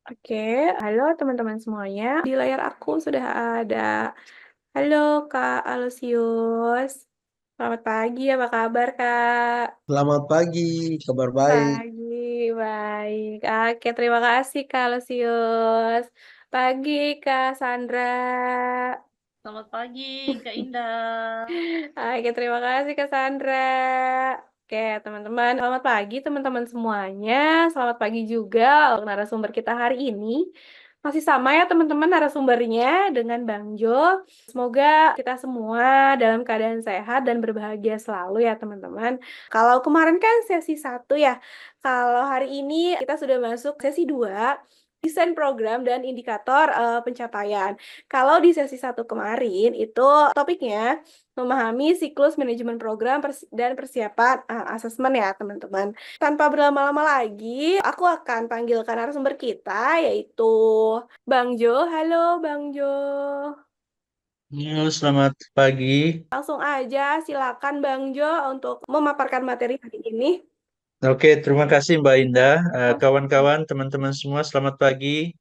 Oke, halo teman-teman semuanya. Di layar aku sudah ada. Halo Kak Alusius. Selamat pagi, apa kabar Kak? Selamat pagi, kabar baik. Pagi, baik. Oke, terima kasih Kak Alusius. Pagi Kak Sandra. Selamat pagi, Kak Indah. Oke, terima kasih Kak Sandra. Oke, teman-teman, selamat pagi teman-teman semuanya. Selamat pagi juga untuk narasumber kita hari ini. Masih sama ya teman-teman narasumbernya dengan Bang Jo. Semoga kita semua dalam keadaan sehat dan berbahagia selalu ya teman-teman. Kalau kemarin kan sesi satu ya. Kalau hari ini kita sudah masuk sesi 2, desain program dan indikator pencapaian. Kalau di sesi satu kemarin itu topiknya memahami siklus manajemen program dan persiapan asesmen ya teman-teman. Tanpa berlama-lama lagi, aku akan panggilkan narasumber kita yaitu Bang Jo. Halo Bang Jo. Halo, selamat pagi. Langsung aja silakan Bang Jo untuk memaparkan materi hari ini. Oke, terima kasih Mbak Indah. Kawan-kawan, teman-teman semua, selamat pagi.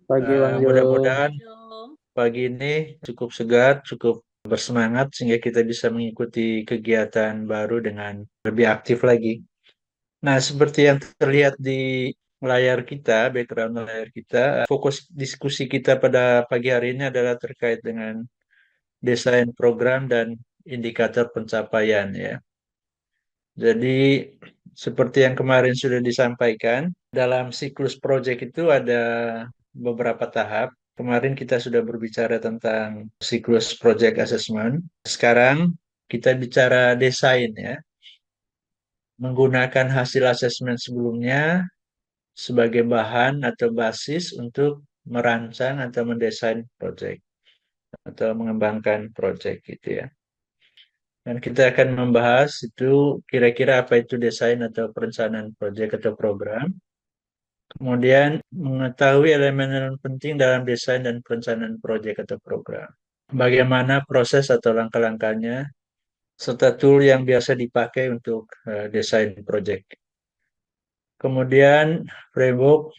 Pagi Bang Jo. Mudah-mudahan Halo. pagi ini cukup segar, cukup bersemangat, sehingga kita bisa mengikuti kegiatan baru dengan lebih aktif lagi. Nah, seperti yang terlihat di layar kita, background layar kita, fokus diskusi kita pada pagi hari ini adalah terkait dengan desain program dan indikator pencapaian ya. Jadi seperti yang kemarin sudah disampaikan, dalam siklus proyek itu ada beberapa tahap. Kemarin kita sudah berbicara tentang siklus project assessment. Sekarang kita bicara desain ya, menggunakan hasil asesmen sebelumnya sebagai bahan atau basis untuk merancang atau mendesain proyek atau mengembangkan proyek gitu ya. Dan kita akan membahas itu kira-kira apa itu desain atau perencanaan proyek atau program. Kemudian mengetahui elemen-elemen penting dalam desain dan perencanaan proyek atau program. Bagaimana proses atau langkah-langkahnya, serta tool yang biasa dipakai untuk desain proyek. Kemudian framework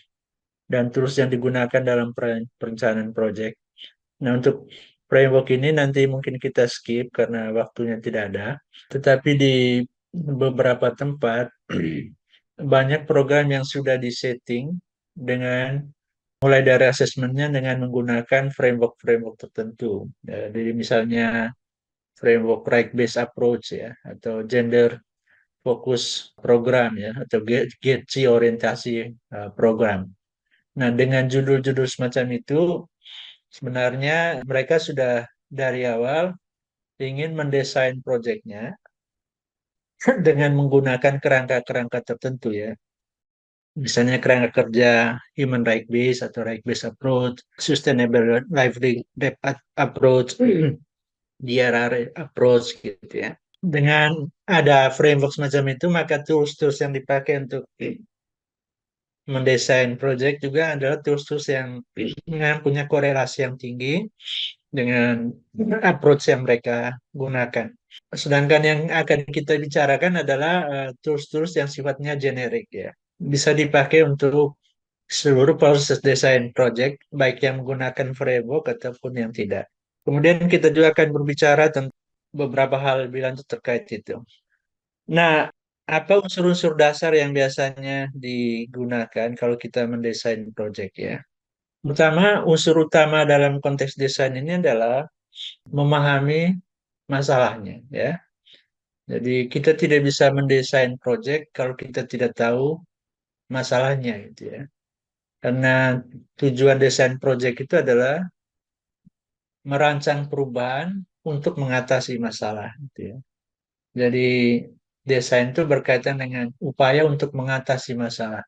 dan tools yang digunakan dalam perencanaan proyek. Nah, untuk framework ini nanti mungkin kita skip karena waktunya tidak ada. Tetapi di beberapa tempat banyak program yang sudah disetting dengan mulai dari asesmennya dengan menggunakan framework-framework tertentu. Jadi misalnya framework right-based approach ya, atau gender focus program ya, atau GETC orientasi program. Nah, dengan judul-judul semacam itu, sebenarnya mereka sudah dari awal ingin mendesain proyeknya dengan menggunakan kerangka-kerangka tertentu ya. Misalnya kerangka kerja human right based atau right based approach, sustainable livelihood approach, DRR approach gitu ya. Dengan ada framework semacam itu, maka tools-tools yang dipakai untuk mendesain project juga adalah tools-tools yang punya korelasi yang tinggi dengan approach yang mereka gunakan. Sedangkan yang akan kita bicarakan adalah tools-tools yang sifatnya generik ya. Bisa dipakai untuk seluruh proses desain project, baik yang menggunakan framework ataupun yang tidak. Kemudian kita juga akan berbicara tentang beberapa hal lebih lanjut terkait itu. Nah, apa unsur-unsur dasar yang biasanya digunakan kalau kita mendesain project ya? Pertama, unsur utama dalam konteks desain ini adalah memahami masalahnya ya. Jadi kita tidak bisa mendesain project kalau kita tidak tahu masalahnya gitu ya. Karena tujuan desain project itu adalah merancang perubahan untuk mengatasi masalah gitu ya. Jadi desain itu berkaitan dengan upaya untuk mengatasi masalah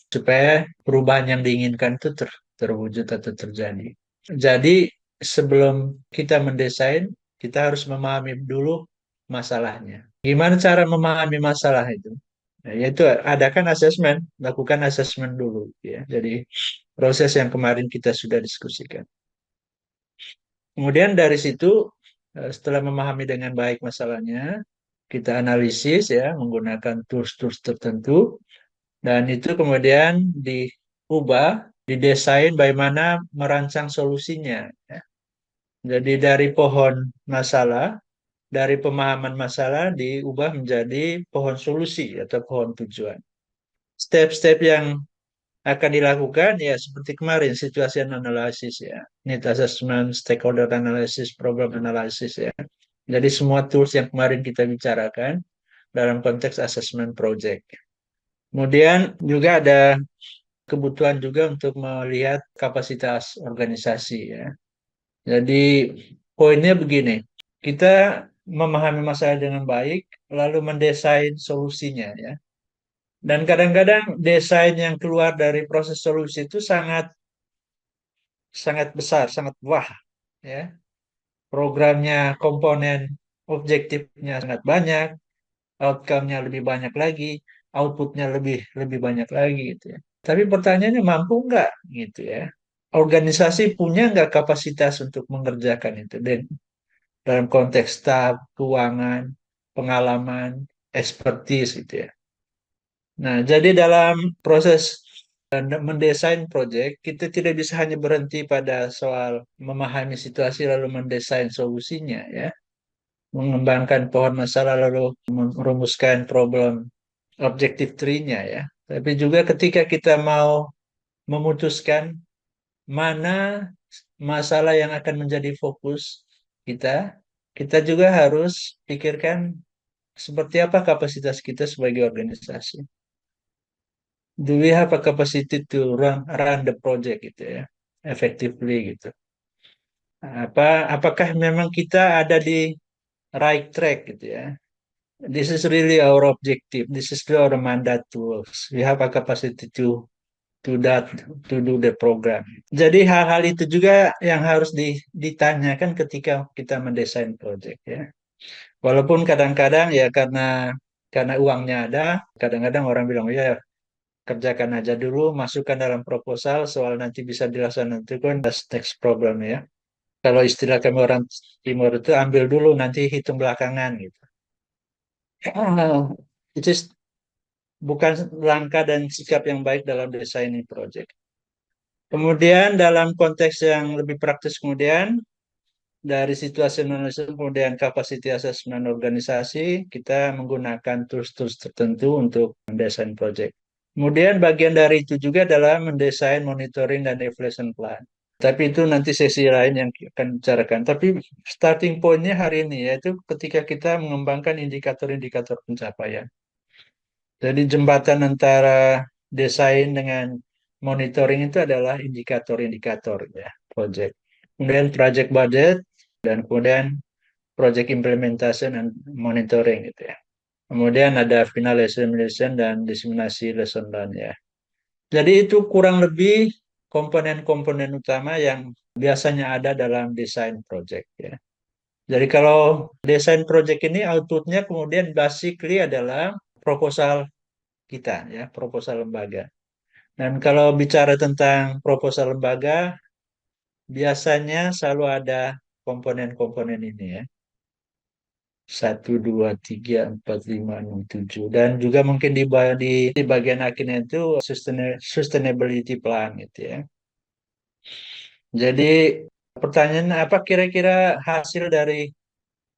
supaya perubahan yang diinginkan itu terwujud atau terjadi. Jadi sebelum kita mendesain, kita harus memahami dulu masalahnya. Gimana cara memahami masalah itu? Nah, yaitu adakan asesmen, lakukan asesmen dulu ya. Jadi proses yang kemarin kita sudah diskusikan. Kemudian dari situ setelah memahami dengan baik masalahnya, kita analisis ya menggunakan tools-tools tertentu dan itu kemudian diubah didesain bagaimana merancang solusinya. Ya. Jadi dari pohon masalah, dari pemahaman masalah diubah menjadi pohon solusi atau pohon tujuan. Step-step yang akan dilakukan ya seperti kemarin situation analysis ya, need assessment, stakeholder analysis, problem analysis ya. Jadi semua tools yang kemarin kita bicarakan dalam konteks assessment project. Kemudian juga ada kebutuhan juga untuk melihat kapasitas organisasi ya. Jadi poinnya begini, kita memahami masalah dengan baik, lalu mendesain solusinya ya. Dan kadang-kadang desain yang keluar dari proses solusi itu sangat sangat besar, sangat wah ya. Programnya, komponen objektifnya sangat banyak, outcome-nya lebih banyak lagi, output-nya lebih lebih banyak lagi gitu ya. Tapi pertanyaannya mampu nggak gitu ya? Organisasi punya nggak kapasitas untuk mengerjakan itu dan dalam konteks staf, keuangan, pengalaman, expertise gitu ya. Nah, jadi dalam proses mendesain proyek, kita tidak bisa hanya berhenti pada soal memahami situasi lalu mendesain solusinya ya. Mengembangkan pohon masalah lalu merumuskan problem objektif tree-nya ya. Tapi juga ketika kita mau memutuskan mana masalah yang akan menjadi fokus kita, kita juga harus pikirkan seperti apa kapasitas kita sebagai organisasi. Do we have a capacity to run the project gitu ya, effectively gitu. Apakah memang kita ada di right track gitu ya? This is really our objective. This is our mandate to work. We have a capacity to that to do the program. Jadi hal-hal itu juga yang harus ditanyakan ketika kita mendesain project ya. Walaupun kadang-kadang ya karena uangnya ada, kadang-kadang orang bilang ya kerjakan aja dulu, masukkan dalam proposal, soal nanti bisa dilaksanakan itu kan next problem ya. Kalau istilah kami orang timur itu ambil dulu nanti hitung belakangan gitu. Itu bukan langkah dan sikap yang baik dalam designing project. Kemudian dalam konteks yang lebih praktis kemudian dari situasi analisa kemudian capacity assessment organisasi kita menggunakan tools-tools tertentu untuk mendesain project. Kemudian bagian dari itu juga adalah mendesain monitoring dan evaluation plan. Tapi itu nanti sesi lain yang akan bicarakan. Tapi starting point-nya hari ini yaitu ketika kita mengembangkan indikator-indikator pencapaian. Jadi jembatan antara desain dengan monitoring itu adalah indikator-indikator ya, project. Kemudian project budget dan kemudian project implementation and monitoring gitu ya. Kemudian ada final evaluation dan diseminasi lesson learned ya. Jadi itu kurang lebih komponen-komponen utama yang biasanya ada dalam desain project ya. Jadi kalau desain project ini outputnya kemudian basically adalah proposal kita ya, proposal lembaga. Dan kalau bicara tentang proposal lembaga, biasanya selalu ada komponen-komponen ini ya. 1, 2, 3, 4, 5, 6, 7. Dan juga mungkin di bagian akhirnya itu sustainability plan gitu ya. Jadi pertanyaan apa kira-kira hasil dari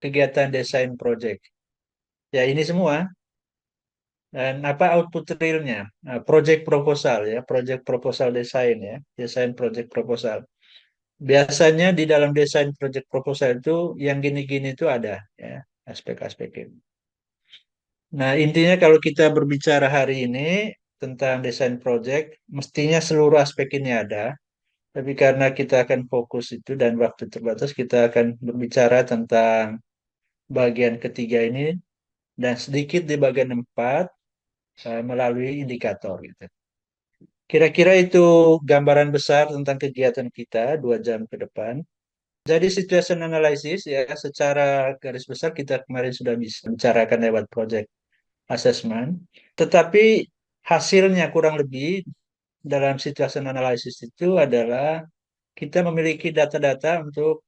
kegiatan desain project? Ya ini semua. Dan apa output realnya? Nah, project proposal ya, project proposal desain ya, desain project proposal. Biasanya di dalam desain project proposal itu yang gini-gini itu ada ya, aspek-aspek ini. Nah, intinya kalau kita berbicara hari ini tentang desain project, mestinya seluruh aspek ini ada. Tapi karena kita akan fokus itu dan waktu terbatas, kita akan berbicara tentang bagian ketiga ini dan sedikit di bagian 4 melalui indikator gitu. Kira-kira itu gambaran besar tentang kegiatan kita 2 jam ke depan. Jadi situation analysis ya secara garis besar kita kemarin sudah bisa bicarakan lewat project assessment. Tetapi hasilnya kurang lebih dalam situation analysis itu adalah kita memiliki data-data untuk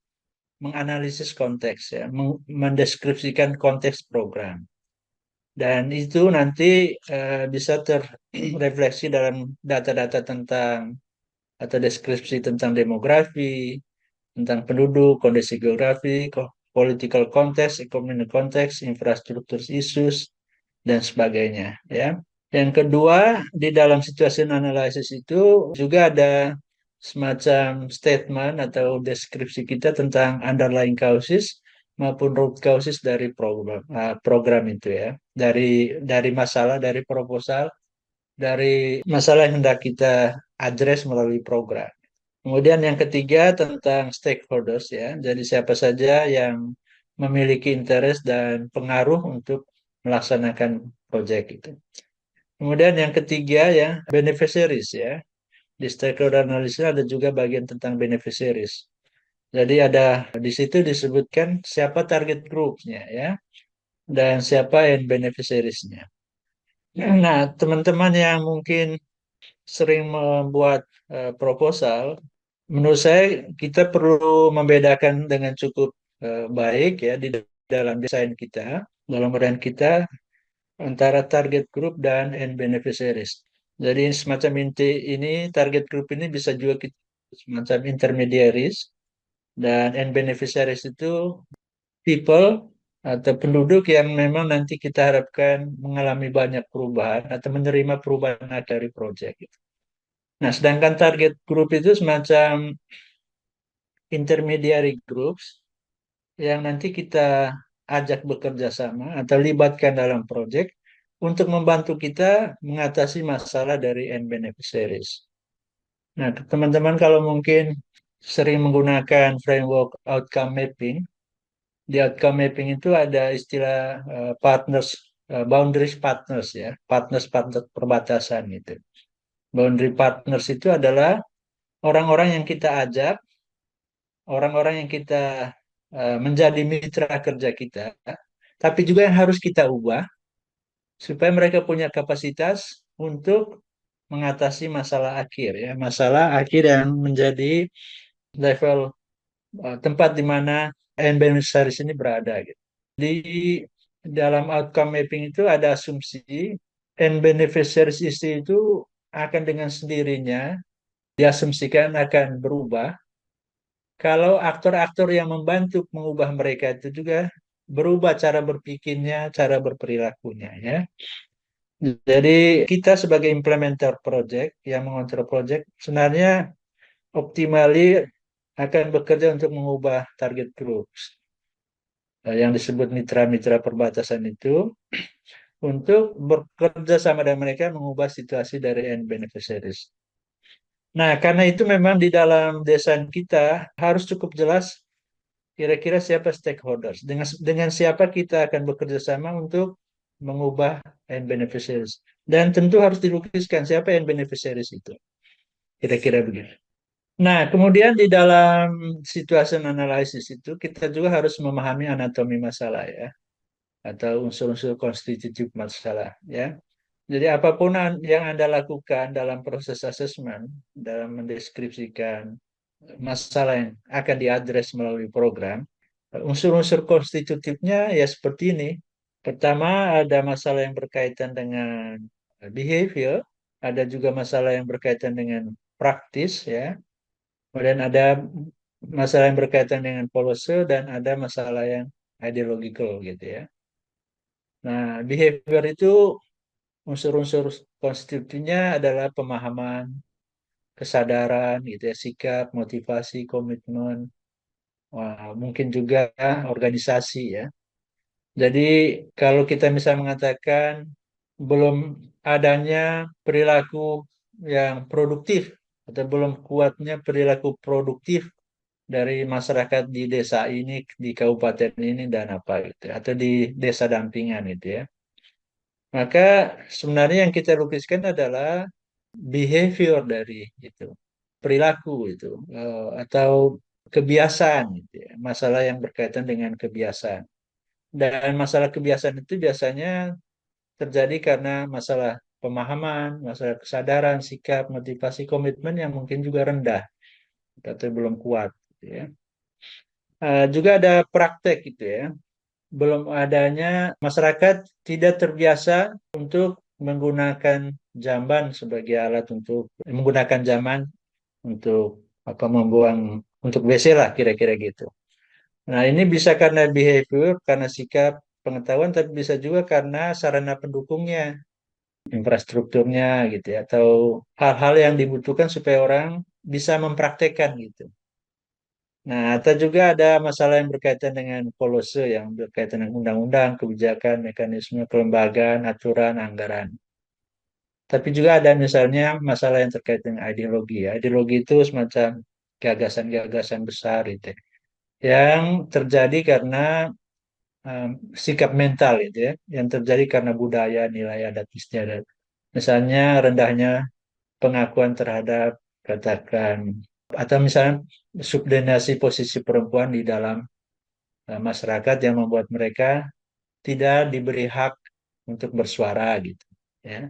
menganalisis konteks ya, mendeskripsikan konteks program. Dan itu nanti bisa terrefleksi dalam data-data tentang atau deskripsi tentang demografi, tentang penduduk, kondisi geografi, political context, economic context, infrastruktur issues, dan sebagainya. Ya. Yang kedua, di dalam situation analysis itu juga ada semacam statement atau deskripsi kita tentang underlying causes maupun root causes dari program itu ya. Dari masalah, dari proposal, dari masalah yang hendak kita address melalui program. Kemudian yang ketiga tentang stakeholders ya. Jadi siapa saja yang memiliki interest dan pengaruh untuk melaksanakan proyek itu. Kemudian yang ketiga ya, beneficiaries ya. Di stakeholder analysis ada juga bagian tentang beneficiaries. Jadi ada di situ disebutkan siapa target groupnya ya, dan siapa end beneficiariesnya. Nah, teman-teman yang mungkin sering membuat proposal, menurut saya kita perlu membedakan dengan cukup baik ya di dalam desain kita, dalam peran kita antara target group dan end beneficiaries. Jadi semacam ini target group ini bisa juga kita semacam intermediaries dan end beneficiaries itu people atau penduduk yang memang nanti kita harapkan mengalami banyak perubahan atau menerima perubahan dari proyek. Nah, sedangkan target group itu semacam intermediary groups yang nanti kita ajak bekerja sama atau libatkan dalam proyek untuk membantu kita mengatasi masalah dari end beneficiaries. Nah, teman-teman kalau mungkin sering menggunakan framework outcome mapping, di outcome mapping itu ada istilah partners, boundaries partners ya, partners perbatasan gitu. Boundary partners itu adalah orang-orang yang kita ajak, orang-orang yang kita menjadi mitra kerja kita, tapi juga yang harus kita ubah supaya mereka punya kapasitas untuk mengatasi masalah akhir ya, masalah akhir yang menjadi level tempat di mana end beneficiaries ini berada gitu. Di dalam outcome mapping itu ada asumsi end beneficiaries itu akan dengan sendirinya diasumsikan akan berubah kalau aktor-aktor yang membantu mengubah mereka itu juga berubah cara berpikirnya, cara berperilakunya ya. Jadi kita sebagai implementer project yang mengontrol project sebenarnya optimally akan bekerja untuk mengubah target groups yang disebut mitra-mitra perbatasan itu untuk bekerja sama dengan mereka mengubah situasi dari end beneficiaries. Nah, karena itu memang di dalam desain kita harus cukup jelas kira-kira siapa stakeholders, dengan siapa kita akan bekerja sama untuk mengubah end beneficiaries. Dan tentu harus dilukiskan siapa end beneficiaries itu. Kira-kira begitu. Nah, kemudian di dalam situation analysis itu kita juga harus memahami anatomi masalah ya, atau unsur-unsur konstitutif masalah ya. Jadi apapun yang Anda lakukan dalam proses assessment, dalam mendeskripsikan masalah yang akan diadres melalui program, unsur-unsur konstitutifnya ya seperti ini. Pertama, ada masalah yang berkaitan dengan behavior, ada juga masalah yang berkaitan dengan praktis ya. Kemudian ada masalah yang berkaitan dengan policy dan ada masalah yang ideological gitu ya. Nah, behavior itu unsur-unsur konstitutifnya adalah pemahaman, kesadaran gitu ya, sikap, motivasi, komitmen, mungkin juga organisasi ya. Jadi kalau kita bisa mengatakan belum adanya perilaku yang produktif atau belum kuatnya perilaku produktif dari masyarakat di desa ini, di kabupaten ini dan apa gitu, atau di desa dampingan itu ya. Maka sebenarnya yang kita lukiskan adalah behavior dari itu, perilaku itu, atau kebiasaan gitu ya. Masalah yang berkaitan dengan kebiasaan. Dan masalah kebiasaan itu biasanya terjadi karena masalah pemahaman, masalah kesadaran, sikap, motivasi, komitmen yang mungkin juga rendah atau belum kuat gitu ya. Juga ada praktek gitu ya. Belum adanya masyarakat tidak terbiasa untuk menggunakan jamban sebagai alat untuk menggunakan untuk membuang untuk WC lah kira-kira gitu. Nah, ini bisa karena behavior, karena sikap, pengetahuan, tapi bisa juga karena sarana pendukungnya, infrastrukturnya gitu ya, atau hal-hal yang dibutuhkan supaya orang bisa mempraktekkan gitu. Nah, atau juga ada masalah yang berkaitan dengan polisi, yang berkaitan dengan undang-undang, kebijakan, mekanisme kelembagaan, aturan, anggaran. Tapi juga ada misalnya masalah yang terkait dengan ideologi ya. Ideologi itu semacam gagasan-gagasan besar itu ya, yang terjadi karena um, sikap mental itu ya, yang terjadi karena budaya, nilai adat istiadat. Misalnya rendahnya pengakuan terhadap katakan atau misalnya subordinasi posisi perempuan di dalam masyarakat yang membuat mereka tidak diberi hak untuk bersuara gitu ya.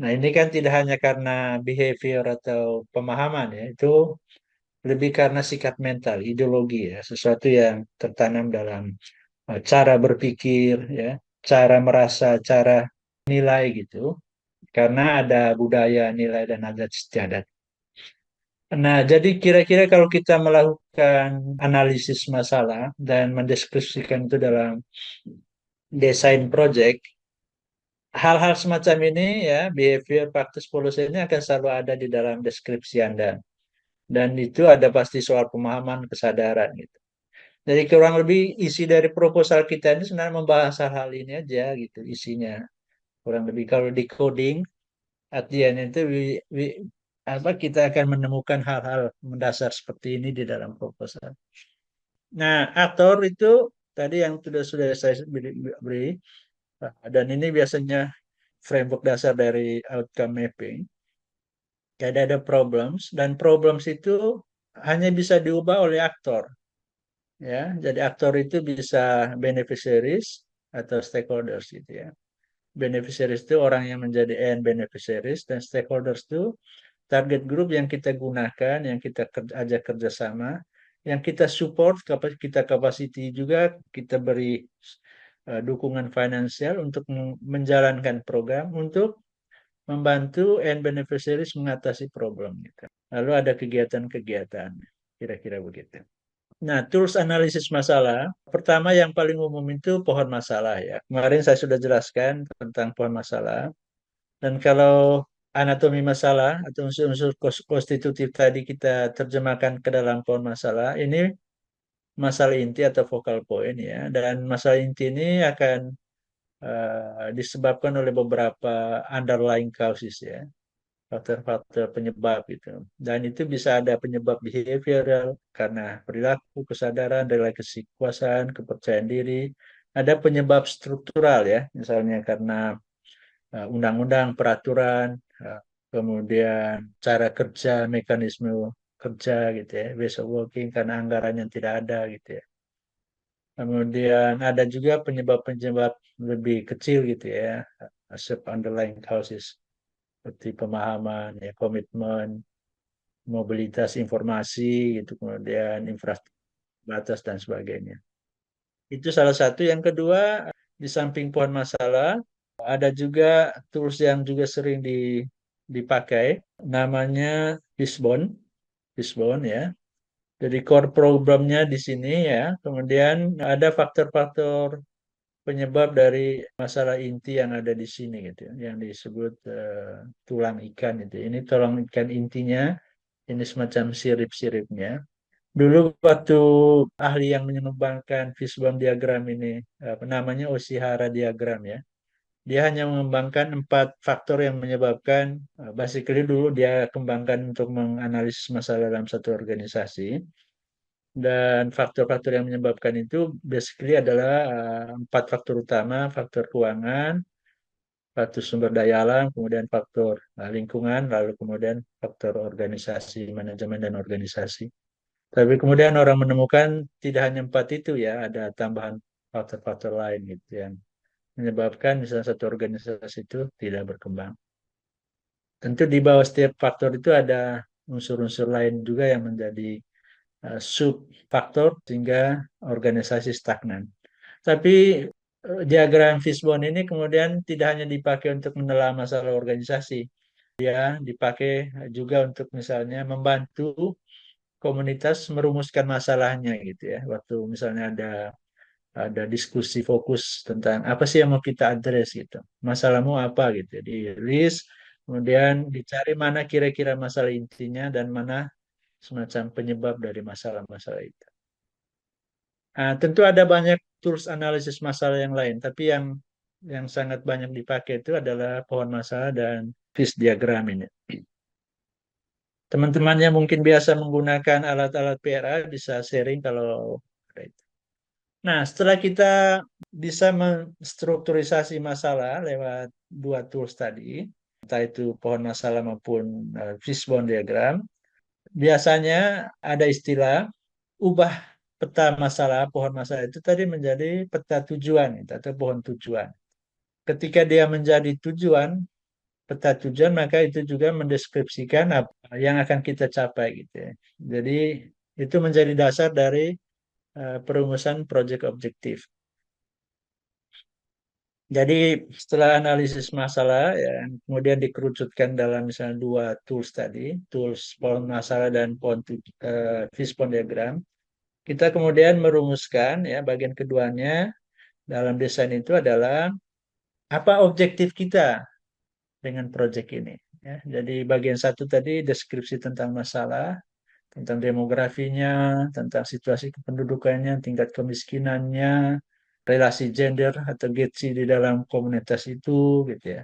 Nah, ini kan tidak hanya karena behavior atau pemahaman ya, itu lebih karena sikap mental, ideologi ya, sesuatu yang tertanam dalam cara berpikir ya, cara merasa, cara nilai gitu. Karena ada budaya, nilai dan adat istiadat. Nah, jadi kira-kira kalau kita melakukan analisis masalah dan mendeskripsikan itu dalam desain project, hal-hal semacam ini ya, behavior, practice, policy ini akan selalu ada di dalam deskripsi Anda. Dan itu ada pasti soal pemahaman, kesadaran gitu. Jadi kurang lebih isi dari proposal kita ini sebenarnya membahas hal-hal ini aja gitu isinya. Kurang lebih kalau di coding, at the end itu kita akan menemukan hal-hal mendasar seperti ini di dalam proposal. Nah, aktor itu tadi yang sudah saya beri, dan ini biasanya framework dasar dari outcome mapping. Ada problems dan problems itu hanya bisa diubah oleh aktor. Ya, jadi aktor itu bisa beneficiaries atau stakeholders gitu ya. Beneficiaries itu orang yang menjadi end beneficiaries dan stakeholders itu target group yang kita gunakan, yang kita ajak kerjasama, yang kita support, kita capacity juga, kita beri dukungan finansial untuk menjalankan program untuk membantu end beneficiaries mengatasi problem gitu. Lalu ada kegiatan-kegiatan, kira-kira begitu. Nah, tools analisis masalah, pertama yang paling umum itu pohon masalah ya. Kemarin saya sudah jelaskan tentang pohon masalah. Dan kalau anatomi masalah atau unsur-unsur konstitutif tadi kita terjemahkan ke dalam pohon masalah, ini masalah inti atau focal point ya. Dan masalah inti ini akan disebabkan oleh beberapa underlying causes ya, faktor-faktor penyebab itu. Dan itu bisa ada penyebab behavioral karena perilaku, kesadaran, relasi kekuasaan, kepercayaan diri. Ada penyebab struktural ya, misalnya karena undang-undang, peraturan, kemudian cara kerja, mekanisme kerja gitu ya, ways of working karena anggaran yang tidak ada gitu ya. Kemudian ada juga penyebab-penyebab lebih kecil gitu ya, sub underlying causes seperti pemahaman, ya, komitmen, mobilitas informasi, gitu, kemudian infrastruktur batas dan sebagainya. Itu salah satu. Yang kedua, di samping pohon masalah, ada juga tools yang juga sering dipakai, namanya Fishbone, Fishbone ya. Jadi core programnya di sini ya. Kemudian ada faktor-faktor penyebab dari masalah inti yang ada di sini gitu ya, yang disebut tulang ikan itu. Ini tulang ikan intinya, ini semacam sirip-siripnya. Dulu waktu ahli yang mengembangkan fishbone diagram ini, namanya Oshihara diagram ya. Dia hanya mengembangkan 4 faktor yang menyebabkan, basically dulu dia kembangkan untuk menganalisis masalah dalam satu organisasi. Dan faktor-faktor yang menyebabkan itu basically adalah 4 faktor utama, faktor keuangan, faktor sumber daya alam, kemudian faktor lingkungan, lalu kemudian faktor organisasi, manajemen dan organisasi. Tapi kemudian orang menemukan tidak hanya 4 itu ya, ada tambahan faktor-faktor lain gitu yang menyebabkan misalnya satu organisasi itu tidak berkembang. Tentu di bawah setiap faktor itu ada unsur-unsur lain juga yang menjadi sub faktor sehingga organisasi stagnan. Tapi diagram Fishbone ini kemudian tidak hanya dipakai untuk menelaah masalah organisasi, ya dipakai juga untuk misalnya membantu komunitas merumuskan masalahnya gitu ya. Waktu misalnya ada diskusi fokus tentang apa sih yang mau kita address gitu. Masalahmu apa gitu. Di list, kemudian dicari mana kira-kira masalah intinya dan mana semacam penyebab dari masalah-masalah itu. Nah, tentu ada banyak tools analisis masalah yang lain, tapi yang sangat banyak dipakai itu adalah pohon masalah dan fish diagram ini. Teman-teman yang mungkin biasa menggunakan alat-alat PRA bisa sharing kalau ada itu. Nah, setelah kita bisa menstrukturisasi masalah lewat dua tools tadi, entah itu pohon masalah maupun fishbone diagram, biasanya ada istilah ubah peta masalah pohon masalah itu tadi menjadi peta tujuan gitu, atau pohon tujuan. Ketika dia menjadi tujuan, peta tujuan, maka itu juga mendeskripsikan apa yang akan kita capai gitu ya. Jadi itu menjadi dasar dari perumusan project objektif. Jadi setelah analisis masalah ya, kemudian dikerucutkan dalam misalnya dua tools tadi, tools pohon masalah dan fishbone diagram, kita kemudian merumuskan ya bagian keduanya dalam desain itu adalah apa objektif kita dengan proyek ini. Ya, jadi bagian satu tadi deskripsi tentang masalah, tentang demografinya, tentang situasi kependudukannya, tingkat kemiskinannya, relasi gender atau GETSI di dalam komunitas itu, gitu ya.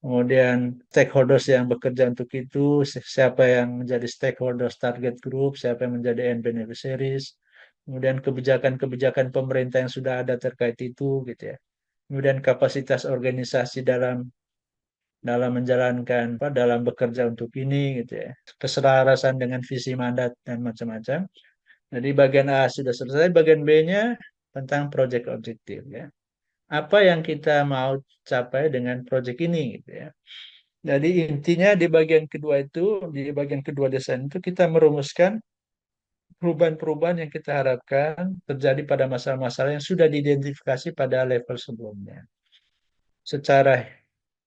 Kemudian stakeholders yang bekerja untuk itu, siapa yang menjadi stakeholders target group, siapa yang menjadi end beneficiaries, kemudian kebijakan-kebijakan pemerintah yang sudah ada terkait itu, gitu ya. Kemudian kapasitas organisasi dalam menjalankan dalam bekerja untuk ini gitu ya, keselarasan dengan visi mandat dan macam-macam. Jadi bagian A sudah selesai, bagian B-nya tentang project objektif ya, apa yang kita mau capai dengan project ini gitu ya. Jadi intinya di bagian kedua itu, di bagian kedua desain itu kita merumuskan perubahan-perubahan yang kita harapkan terjadi pada masalah-masalah yang sudah diidentifikasi pada level sebelumnya secara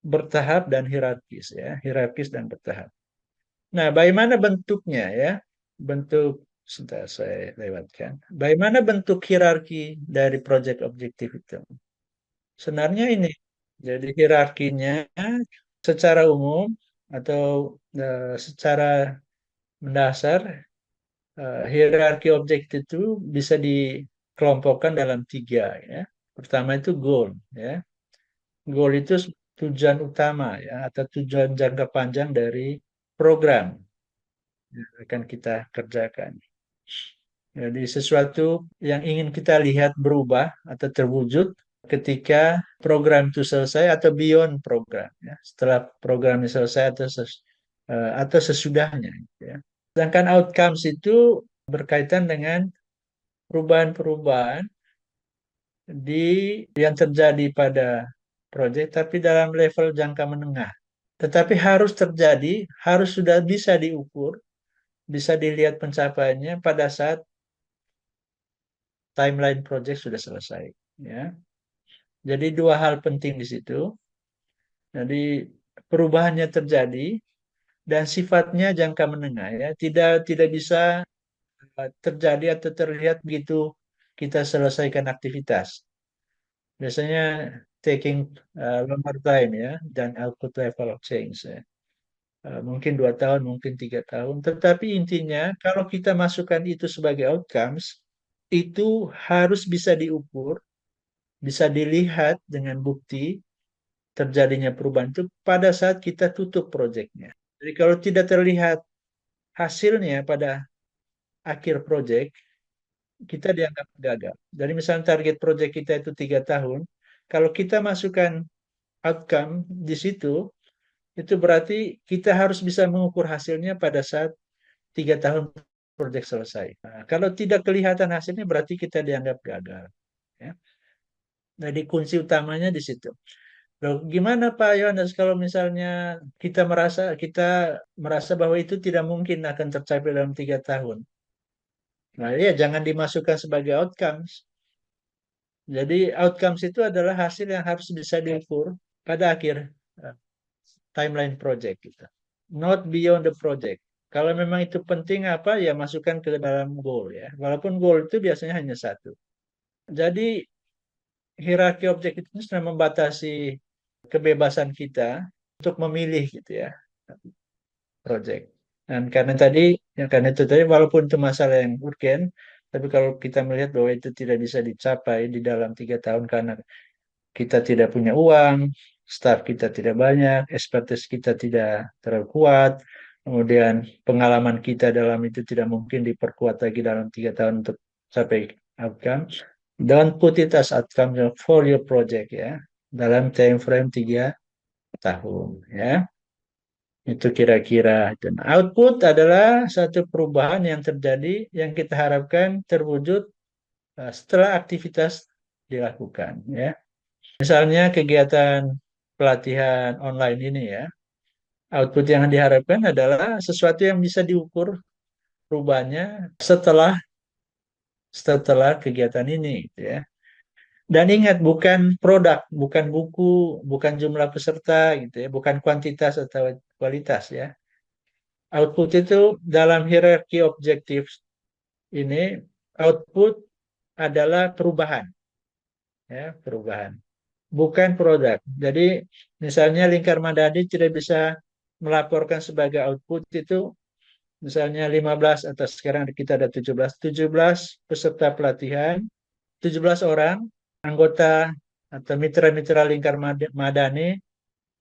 bertahap dan hierarkis ya, hierarkis dan bertahap. Nah, bagaimana bentuknya ya? Bentuk sebentar saya lewatkan. Bagaimana bentuk hierarki dari proyek objektif itu? Sebenarnya ini. Jadi hierarkinya secara umum atau secara mendasar hierarki objektif itu bisa dikelompokkan dalam tiga ya. Pertama itu goal ya. Goal itu tujuan utama ya atau tujuan jangka panjang dari program yang akan kita kerjakan. Jadi sesuatu yang ingin kita lihat berubah atau terwujud ketika program itu selesai atau beyond program ya. Setelah program ini selesai atau sesudahnya ya. Sedangkan outcomes itu berkaitan dengan perubahan-perubahan yang terjadi pada proyek tapi dalam level jangka menengah. Tetapi harus terjadi, harus sudah bisa diukur, bisa dilihat pencapaiannya pada saat timeline project sudah selesai. Ya. Jadi dua hal penting di situ. Jadi perubahannya terjadi dan sifatnya jangka menengah ya. Tidak bisa terjadi atau terlihat begitu kita selesaikan aktivitas. Biasanya taking longer time ya dan output level of change ya. Mungkin 2 tahun, mungkin 3 tahun. Tetapi intinya kalau kita masukkan itu sebagai outcomes, itu harus bisa diukur, bisa dilihat dengan bukti terjadinya perubahan itu pada saat kita tutup proyeknya. Jadi kalau tidak terlihat hasilnya pada akhir proyek, kita dianggap gagal. Jadi misalnya target proyek kita itu 3 tahun, kalau kita masukkan outcome di situ, itu berarti kita harus bisa mengukur hasilnya pada saat 3 tahun proyek selesai. Nah, kalau tidak kelihatan hasilnya berarti kita dianggap gagal. Ya. Jadi kunci utamanya di situ. Loh, gimana Pak Yohanes kalau misalnya kita merasa bahwa itu tidak mungkin akan tercapai dalam 3 tahun? Nah, ya jangan dimasukkan sebagai outcomes. Jadi outcomes itu adalah hasil yang harus bisa diukur pada akhir timeline project kita. not beyond the project. Kalau memang itu penting apa ya masukkan ke dalam goal ya. Walaupun goal itu biasanya hanya satu. Jadi hierarki objek itu sudah membatasi kebebasan kita untuk memilih gitu ya project. Dan karena itu tadi walaupun itu masalah yang urgen, tapi kalau kita melihat bahwa itu tidak bisa dicapai di dalam 3 tahun karena kita tidak punya uang, staff kita tidak banyak, expertise kita tidak terlalu kuat, kemudian pengalaman kita dalam itu tidak mungkin diperkuat lagi dalam 3 tahun untuk sampai outcome. Don't put it as outcome for your project ya, dalam time frame 3 tahun ya. Itu kira-kira. Dan output adalah satu perubahan yang terjadi yang kita harapkan terwujud setelah aktivitas dilakukan ya. Misalnya kegiatan pelatihan online ini ya, output yang diharapkan adalah sesuatu yang bisa diukur perubahannya setelah kegiatan ini gitu ya. Dan ingat bukan produk, bukan buku, bukan jumlah peserta gitu ya, bukan kuantitas atau kualitas ya. Output itu dalam hierarki objektif ini output adalah perubahan ya, perubahan. Bukan produk. Jadi misalnya Lingkar Madani tidak bisa melaporkan sebagai output itu misalnya 15 atau sekarang kita ada 17 peserta pelatihan, 17 orang anggota atau mitra-mitra Lingkar Madani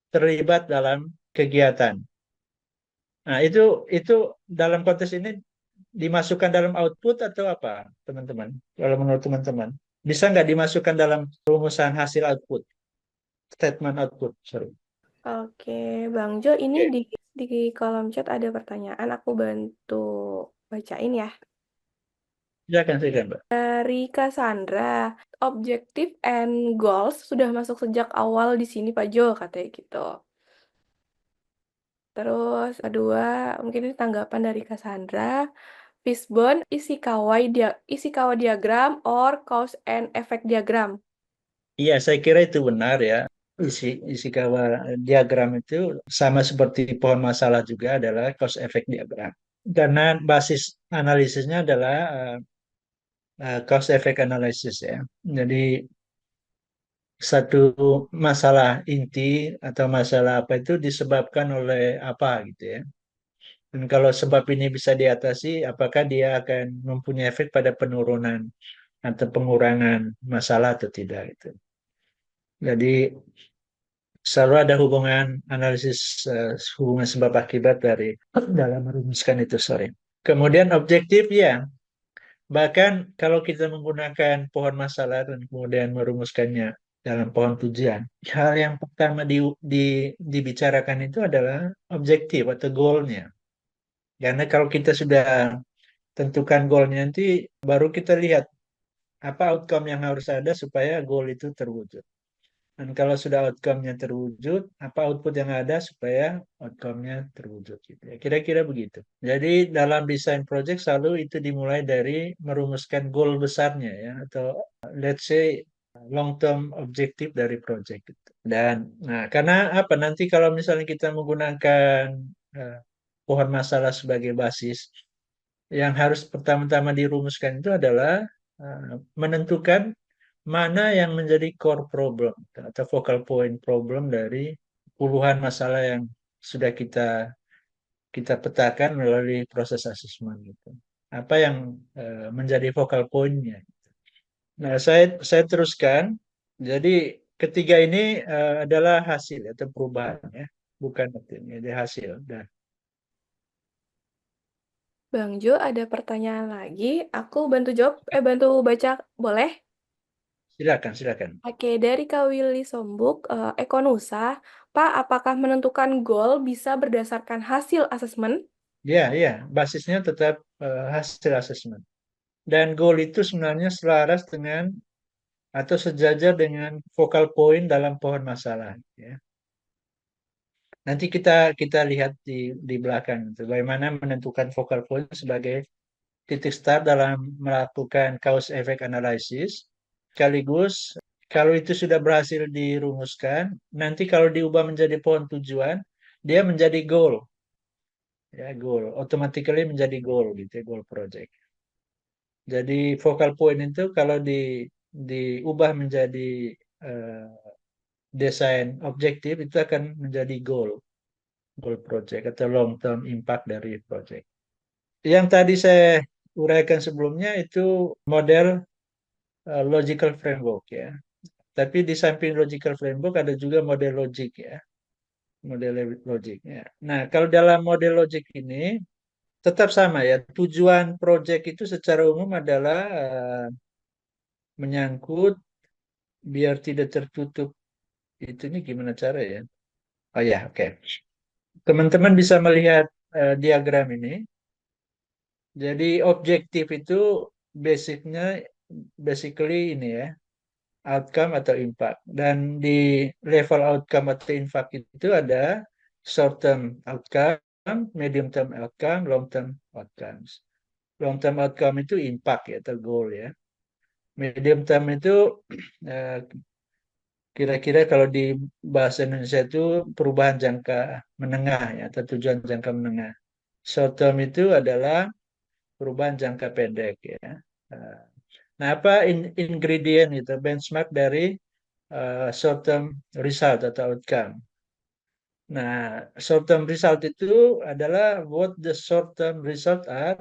terlibat dalam kegiatan. Nah, itu dalam konteks ini dimasukkan dalam output atau apa, teman-teman? Kalau menurut teman-teman, bisa nggak dimasukkan dalam rumusan hasil output, statement output, sorry. Oke, Bang Jo, ini di kolom chat ada pertanyaan, aku bantu bacain ya. Silakan, Mbak. Dari Cassandra, objective and goals sudah masuk sejak awal di sini Pak Jo, katanya gitu. Terus kedua, mungkin ini tanggapan dari Cassandra. Fishbone, Ishikawa diagram or cause and effect diagram. Iya, saya kira itu benar ya. Ishikawa diagram itu sama seperti pohon masalah juga adalah cause effect diagram. Karena basis analisisnya adalah cause effect analysis ya. Jadi satu masalah inti atau masalah apa itu disebabkan oleh apa gitu ya. Dan kalau sebab ini bisa diatasi, apakah dia akan mempunyai efek pada penurunan atau pengurangan masalah atau tidak gitu. Jadi selalu ada hubungan analisis hubungan sebab akibat dari dalam merumuskan itu, sorry. Kemudian objektif ya, bahkan kalau kita menggunakan pohon masalah dan kemudian merumuskannya dalam pohon tujuan, hal yang pertama dibicarakan itu adalah objektif atau goalnya. Karena kalau kita sudah tentukan goalnya nanti baru kita lihat apa outcome yang harus ada supaya goal itu terwujud. Dan kalau sudah outcome-nya terwujud, apa output yang ada supaya outcome-nya terwujud gitu ya. Kira-kira begitu. Jadi dalam desain project selalu itu dimulai dari merumuskan goal besarnya ya atau let's say long term objective dari project gitu. Dan nah karena apa nanti kalau misalnya kita menggunakan pohon masalah sebagai basis, yang harus pertama-tama dirumuskan itu adalah menentukan mana yang menjadi core problem atau focal point problem dari puluhan masalah yang sudah kita petakan melalui proses asesmen gitu. Apa yang menjadi focal point-nya. Nah, saya teruskan. Jadi ketiga ini adalah hasil atau perubahan ya, bukan ini hasil. Dan Bang Jo, ada pertanyaan lagi. Aku bantu jawab, bantu baca, boleh? silakan. Oke, dari Kak Willy Sombuk, Ekonusa, Pak, apakah menentukan goal bisa berdasarkan hasil asesmen? Ya, basisnya tetap hasil asesmen. Dan goal itu sebenarnya selaras dengan atau sejajar dengan focal point dalam pohon masalah. Ya. Nanti kita lihat di belakang itu, bagaimana menentukan focal point sebagai titik start dalam melakukan cause effect analysis. Sekaligus kalau itu sudah berhasil dirumuskan, nanti kalau diubah menjadi pohon tujuan, dia menjadi goal. ya, goal, automatically menjadi goal gitu ya, goal project. Jadi focal point itu kalau diubah menjadi eh, desain objektif itu akan menjadi goal project atau long term impact dari project. Yang tadi saya uraikan sebelumnya itu model logical framework ya. Tapi di samping logical framework ada juga model logik ya, model logik ya. Nah, kalau dalam model logik ini tetap sama ya, tujuan project itu secara umum adalah menyangkut biar tidak tertutup. Itu ini gimana cara ya? Oh ya, oke. Teman-teman bisa melihat diagram ini. Jadi objektif itu basically ini ya, outcome atau impact. Dan di level outcome atau impact itu ada short term outcome, medium term outcome, long term outcomes. Long term outcome itu impact ya atau goal ya. Medium term itu eh, kira-kira kalau di bahasa Indonesia itu perubahan jangka menengah ya atau tujuan jangka menengah. Short term itu adalah perubahan jangka pendek ya. Eh, Nah, apa ingredient itu benchmark dari short term result atau outcome. Nah, short term result itu adalah what the short term result are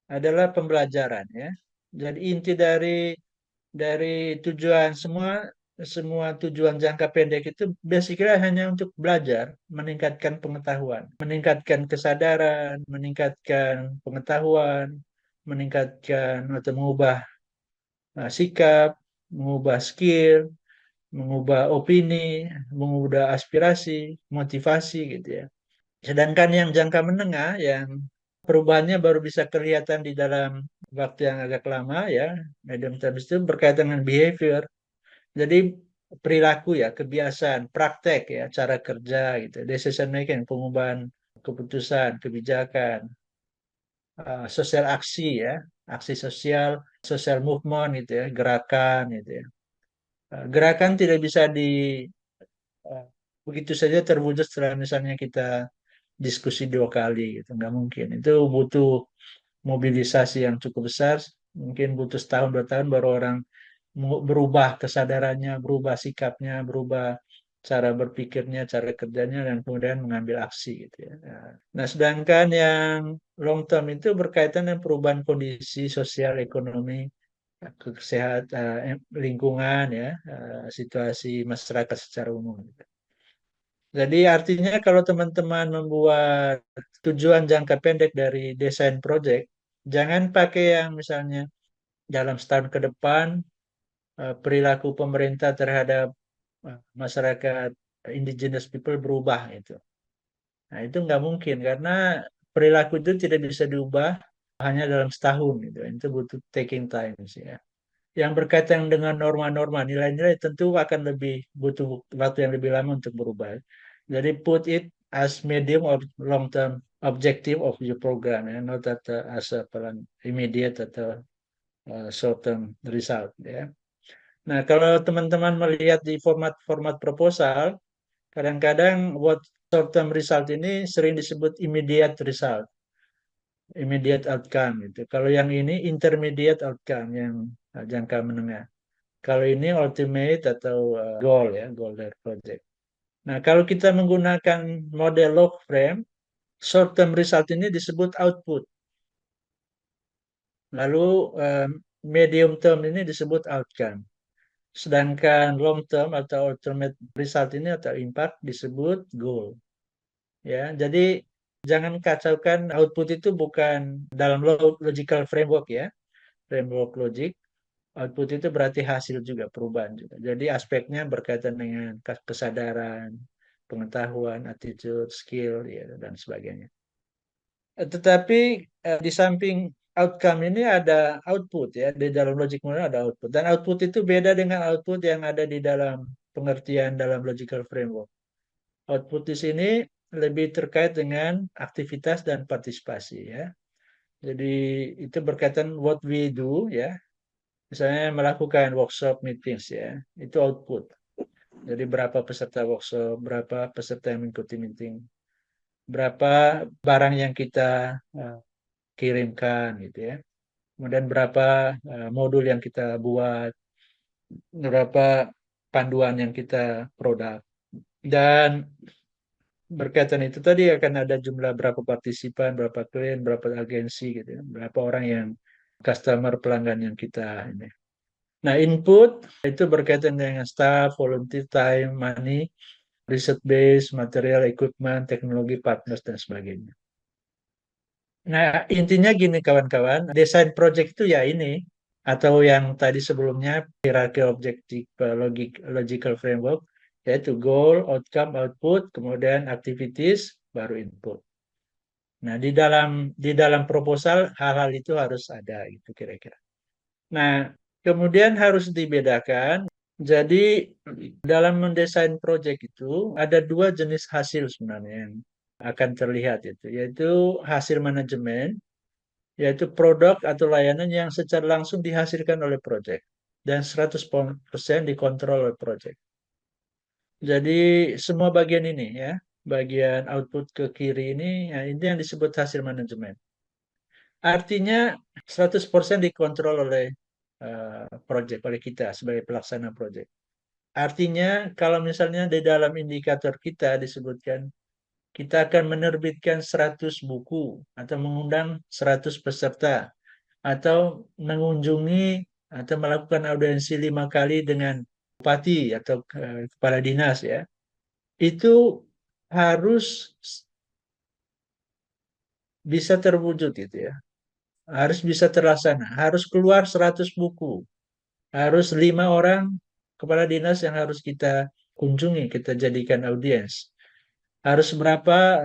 adalah pembelajaran ya. Jadi inti dari tujuan semua tujuan jangka pendek itu basically hanya untuk belajar, meningkatkan pengetahuan, meningkatkan kesadaran, meningkatkan pengetahuan, meningkatkan atau mengubah sikap, mengubah skill, mengubah opini, mengubah aspirasi, motivasi gitu ya. Sedangkan yang jangka menengah yang perubahannya baru bisa kelihatan di dalam waktu yang agak lama ya, medium term itu berkaitan dengan behavior. Jadi perilaku ya, kebiasaan, praktek ya, cara kerja gitu, decision making, pengubahan keputusan, kebijakan, sosial aksi ya, aksi sosial, social movement gitu ya, gerakan gitu ya. Gerakan tidak bisa eh, begitu saja terwujud setelah misalnya kita diskusi 2 kali gitu, nggak mungkin. Itu butuh mobilisasi yang cukup besar, mungkin butuh setahun 2 tahun baru orang berubah kesadarannya, berubah sikapnya, berubah cara berpikirnya, cara kerjanya, dan kemudian mengambil aksi gitu ya. Nah, sedangkan yang long term itu berkaitan dengan perubahan kondisi sosial, ekonomi, kesehatan, lingkungan ya, situasi masyarakat secara umum. Jadi artinya kalau teman-teman membuat tujuan jangka pendek dari desain project, jangan pakai yang misalnya dalam setahun ke depan perilaku pemerintah terhadap masyarakat indigenous people berubah itu. Nah itu nggak mungkin karena perilaku itu tidak bisa diubah hanya dalam setahun gitu. Itu butuh taking time sih ya. Yang berkaitan dengan norma-norma, nilai-nilai tentu akan lebih butuh waktu yang lebih lama untuk berubah. Jadi put it as medium or long term objective of your program ya, not as a plan immediate atau short term result ya. Nah, kalau teman-teman melihat di format-format proposal, kadang-kadang what short term result ini sering disebut immediate result, immediate outcome gitu. Kalau yang ini intermediate outcome yang jangka menengah. Kalau ini ultimate atau goal ya, goal dari project. Nah, kalau kita menggunakan model log frame, short term result ini disebut output. Lalu medium term ini disebut outcome. Sedangkan long term atau ultimate result ini atau impact disebut goal. Ya, jadi jangan kacaukan output itu bukan dalam logical framework ya, framework logik. Output itu berarti hasil juga, perubahan juga. Jadi aspeknya berkaitan dengan kesadaran, pengetahuan, attitude, skill, ya, dan sebagainya. Tetapi di samping outcome ini ada output ya, di dalam logic model ada output. Dan output itu beda dengan output yang ada di dalam pengertian dalam logical framework. Output di sini lebih terkait dengan aktivitas dan partisipasi ya. Jadi itu berkaitan what we do ya. Misalnya melakukan workshop meetings ya, itu output. Jadi berapa peserta workshop, berapa peserta yang mengikuti meeting. berapa barang yang kita kirimkan gitu ya. Kemudian berapa modul yang kita buat, berapa panduan yang kita produk. Dan berkaitan itu tadi akan ada jumlah berapa partisipan, berapa klien, berapa agensi gitu ya. Berapa orang yang customer pelanggan yang kita ini. Nah, input itu berkaitan dengan staff, volunteer time, money, research base, material, equipment, teknologi, partners, dan sebagainya. Nah, intinya gini kawan-kawan, desain project itu ya ini, atau yang tadi sebelumnya, hierarchy objective logical framework, yaitu goal, outcome, output, kemudian activities, baru input. Nah, di dalam proposal hal-hal itu harus ada gitu kira-kira. Nah, kemudian harus dibedakan. Jadi dalam mendesain project itu ada dua jenis hasil sebenarnya yang akan terlihat itu, yaitu hasil manajemen, yaitu produk atau layanan yang secara langsung dihasilkan oleh project dan 100% dikontrol oleh project. Jadi semua bagian ini ya, bagian output ke kiri ini, ya, ini yang disebut hasil manajemen. Artinya 100% dikontrol oleh project, oleh kita sebagai pelaksana project. Artinya kalau misalnya di dalam indikator kita disebutkan kita akan menerbitkan 100 buku atau mengundang 100 peserta atau mengunjungi atau melakukan audiensi 5 kali dengan bupati atau kepala dinas ya. Itu harus bisa terwujud gitu ya. Harus bisa terlaksana, harus keluar 100 buku. Harus 5 orang kepala dinas yang harus kita kunjungi, kita jadikan audiens. Harus berapa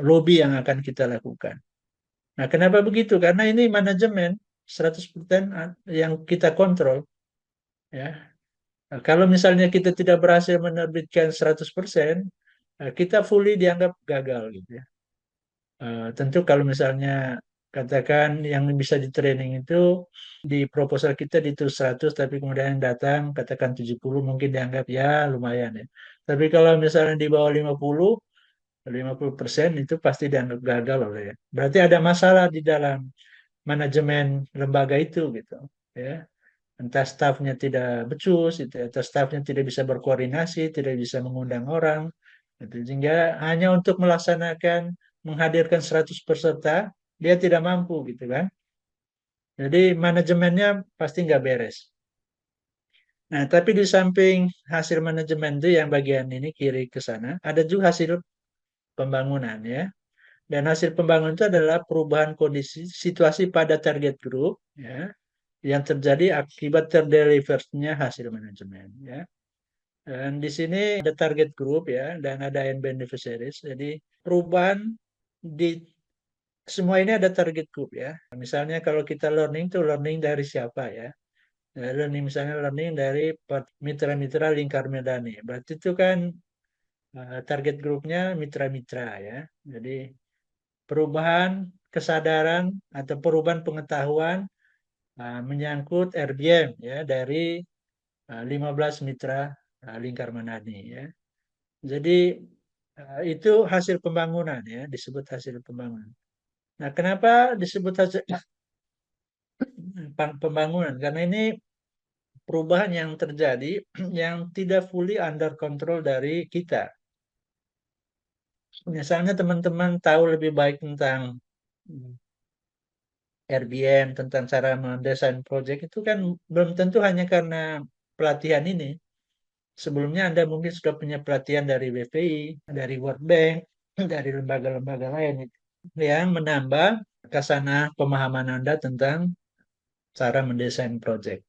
lobby yang akan kita lakukan. Nah, kenapa begitu? Karena ini manajemen 100% yang kita kontrol. Ya. Nah, kalau misalnya kita tidak berhasil menerbitkan 100%, kita fully dianggap gagal gitu ya. Tentu kalau misalnya katakan yang bisa di training itu di proposal kita ditulis 100 tapi kemudian yang datang katakan 70 mungkin dianggap ya lumayan ya. Tapi kalau misalnya di bawah 50% itu pasti dianggap gagal oleh ya. Berarti ada masalah di dalam manajemen lembaga itu gitu ya. Entah stafnya tidak becus, gitu, atau stafnya tidak bisa berkoordinasi, tidak bisa mengundang orang, gitu. Sehingga hanya untuk melaksanakan, menghadirkan 100 peserta, dia tidak mampu gitu kan. Jadi manajemennya pasti nggak beres. Nah, tapi di samping hasil manajemen itu yang bagian ini kiri ke sana, ada juga hasil pembangunan ya. Dan hasil pembangunan itu adalah perubahan kondisi situasi pada target group ya, yang terjadi akibat terdelivernya hasil manajemen ya. Dan di sini ada target group ya dan ada end beneficiaries. Jadi perubahan di semua ini ada target group ya. Misalnya kalau kita learning tuh learning dari siapa ya? Learning misalnya learning dari mitra-mitra lingkar Medani. Berarti itu kan target grupnya mitra-mitra ya. Jadi perubahan kesadaran atau perubahan pengetahuan menyangkut RBM ya dari 15 mitra lingkar Manani ya. Jadi itu hasil pembangunan ya, disebut hasil pembangunan. Nah, kenapa disebut hasil pembangunan? Karena ini perubahan yang terjadi yang tidak fully under control dari kita. Misalnya teman-teman tahu lebih baik tentang RBM, tentang cara mendesain project itu kan belum tentu hanya karena pelatihan ini. Sebelumnya Anda mungkin sudah punya pelatihan dari BPI, dari World Bank, dari lembaga-lembaga lain yang menambah kesana pemahaman Anda tentang cara mendesain project.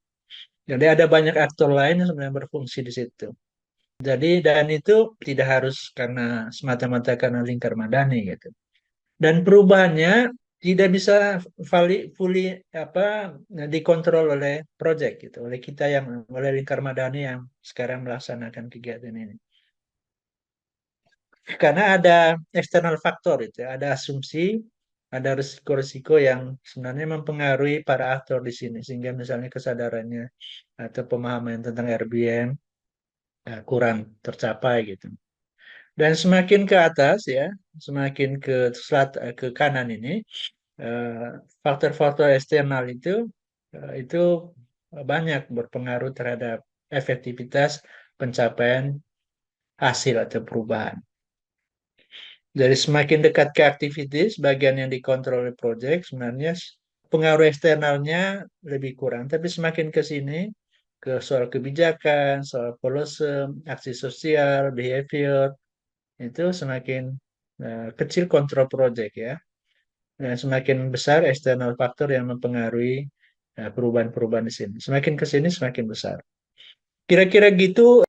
Jadi ada banyak aktor lain yang sebenarnya berfungsi di situ. Jadi dan itu tidak harus karena semata-mata karena lingkar madani gitu. Dan perubahannya tidak bisa fully dikontrol oleh project gitu, oleh kita yang oleh lingkar madani yang sekarang melaksanakan kegiatan ini. Karena ada eksternal faktor itu, ada asumsi, ada risiko-risiko yang sebenarnya mempengaruhi para aktor di sini sehingga misalnya kesadarannya atau pemahaman tentang RBM kurang tercapai gitu. Dan semakin ke atas ya, semakin ke kanan ini, faktor-faktor eksternal itu banyak berpengaruh terhadap efektivitas pencapaian hasil atau perubahan. Jadi semakin dekat ke activities, bagian yang dikontrol oleh project, sebenarnya pengaruh eksternalnya lebih kurang. Tapi semakin ke sini, ke soal kebijakan, soal policy, aksi sosial, behavior, itu semakin kecil kontrol project ya. Dan semakin besar eksternal faktor yang mempengaruhi perubahan-perubahan di sini. Semakin ke sini semakin besar. Kira-kira gitu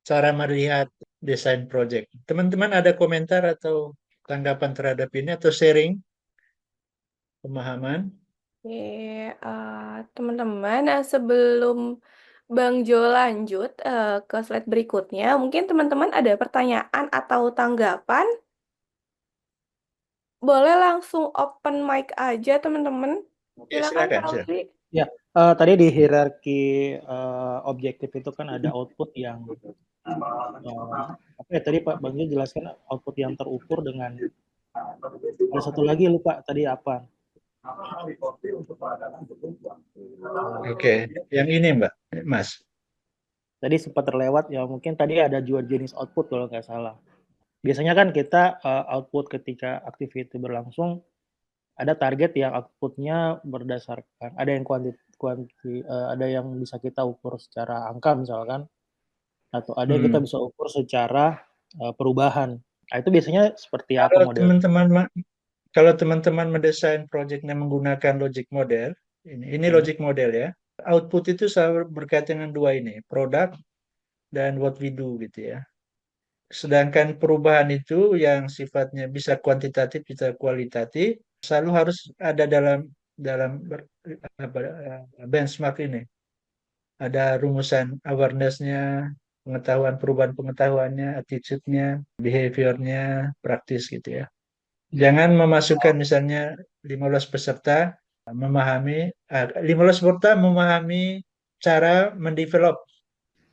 cara melihat desain project. Teman-teman ada komentar atau tanggapan terhadap ini atau sharing pemahaman? Oke, teman-teman, sebelum Bang Jo lanjut ke slide berikutnya, mungkin teman-teman ada pertanyaan atau tanggapan? Boleh langsung open mic aja, teman-teman. Ya, Silakan, silakan, Kak silakan. Lutfi. Ya, tadi di hierarki objektif itu kan ada output yang apa ya tadi Pak Bang Jo jelaskan output yang terukur dengan ada satu lagi lupa tadi apa? Oke, yang ini Mbak, Mas. Tadi sempat terlewat ya mungkin tadi ada dua jenis output kalau nggak salah. Biasanya kan kita output ketika activity berlangsung ada target yang outputnya berdasarkan ada yang ada yang bisa kita ukur secara angka misalkan atau ada yang kita bisa ukur secara perubahan. Nah, itu biasanya seperti apa Kalau model? teman-teman mendesain proyeknya menggunakan logic model, ini logic model ya. Output itu selalu berkaitan dengan dua ini, produk dan what we do gitu ya. Sedangkan perubahan itu yang sifatnya bisa kuantitatif, bisa kualitatif, selalu harus ada dalam benchmark ini. Ada rumusan awareness-nya, pengetahuan perubahan pengetahuannya, attitude-nya, behavior-nya, praktis gitu ya. Jangan memasukkan misalnya 15 peserta memahami 15 peserta memahami cara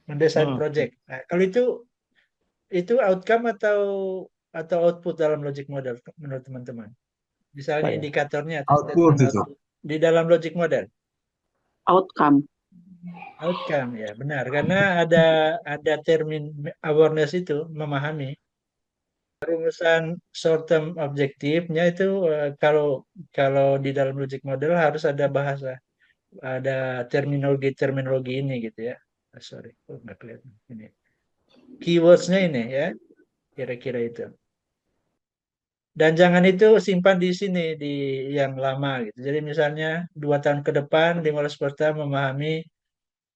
mendesain project. Nah, kalau itu outcome atau output dalam logic model menurut teman-teman. Misalnya Saya. indikatornya atau Output statement itu. output di dalam logic model. Outcome. Outcome ya benar karena ada termin awareness itu memahami. Rumusan short term objektifnya itu kalau di dalam logic model harus ada bahasa, ada terminologi ini gitu ya. Sorry, nggak kelihatan ini. Keywordsnya ini ya, kira-kira itu. Dan jangan itu simpan di sini di yang lama gitu. Jadi misalnya 2 tahun ke depan 15 peserta memahami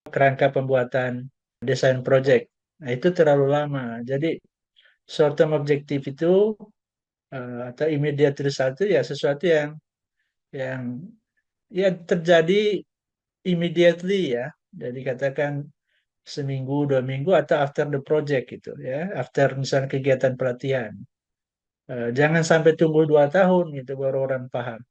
kerangka pembuatan desain project. Nah itu terlalu lama. Jadi short term objektif itu atau immediate result itu ya sesuatu yang ya terjadi immediately ya. Jadi katakan seminggu 2 minggu atau after the project gitu ya, after misalnya kegiatan pelatihan. Jangan sampai tunggu 2 tahun gitu baru orang paham.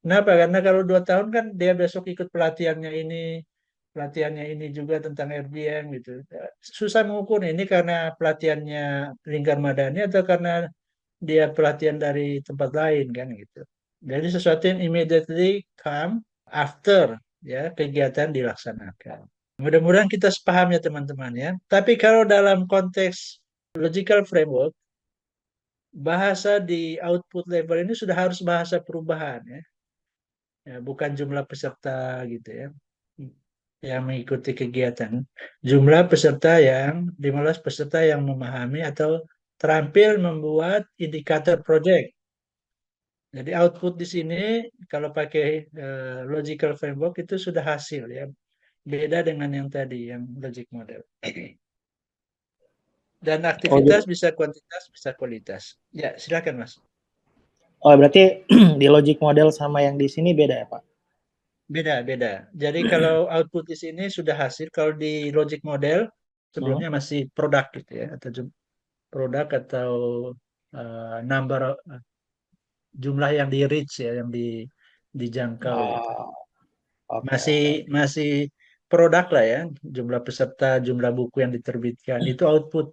Kenapa? Karena kalau 2 tahun kan dia besok ikut pelatihannya ini juga tentang RBM gitu. Susah mengukur ini karena pelatihannya Lingkar Madani atau karena dia pelatihan dari tempat lain kan gitu. Jadi sesuatu yang immediately come after ya kegiatan dilaksanakan. Mudah-mudahan kita sepaham ya teman-teman ya. Tapi kalau dalam konteks logical framework, bahasa di output level ini sudah harus bahasa perubahan ya. Ya, bukan jumlah peserta gitu ya yang mengikuti kegiatan. Jumlah peserta yang 15 peserta yang memahami atau terampil membuat indikator project. Jadi output di sini kalau pakai logical framework itu sudah hasil ya. Beda dengan yang tadi yang logic model. Dan aktivitas bisa kuantitas, bisa kualitas. Ya, silakan Mas. Oh, berarti di logic model sama yang di sini beda ya, Pak? Beda. Jadi kalau output di sini sudah hasil, kalau di logic model sebelumnya masih produk gitu ya, atau produk atau number jumlah yang di reach ya, yang dijangkau gitu. Masih produk lah ya, jumlah peserta, jumlah buku yang diterbitkan itu output.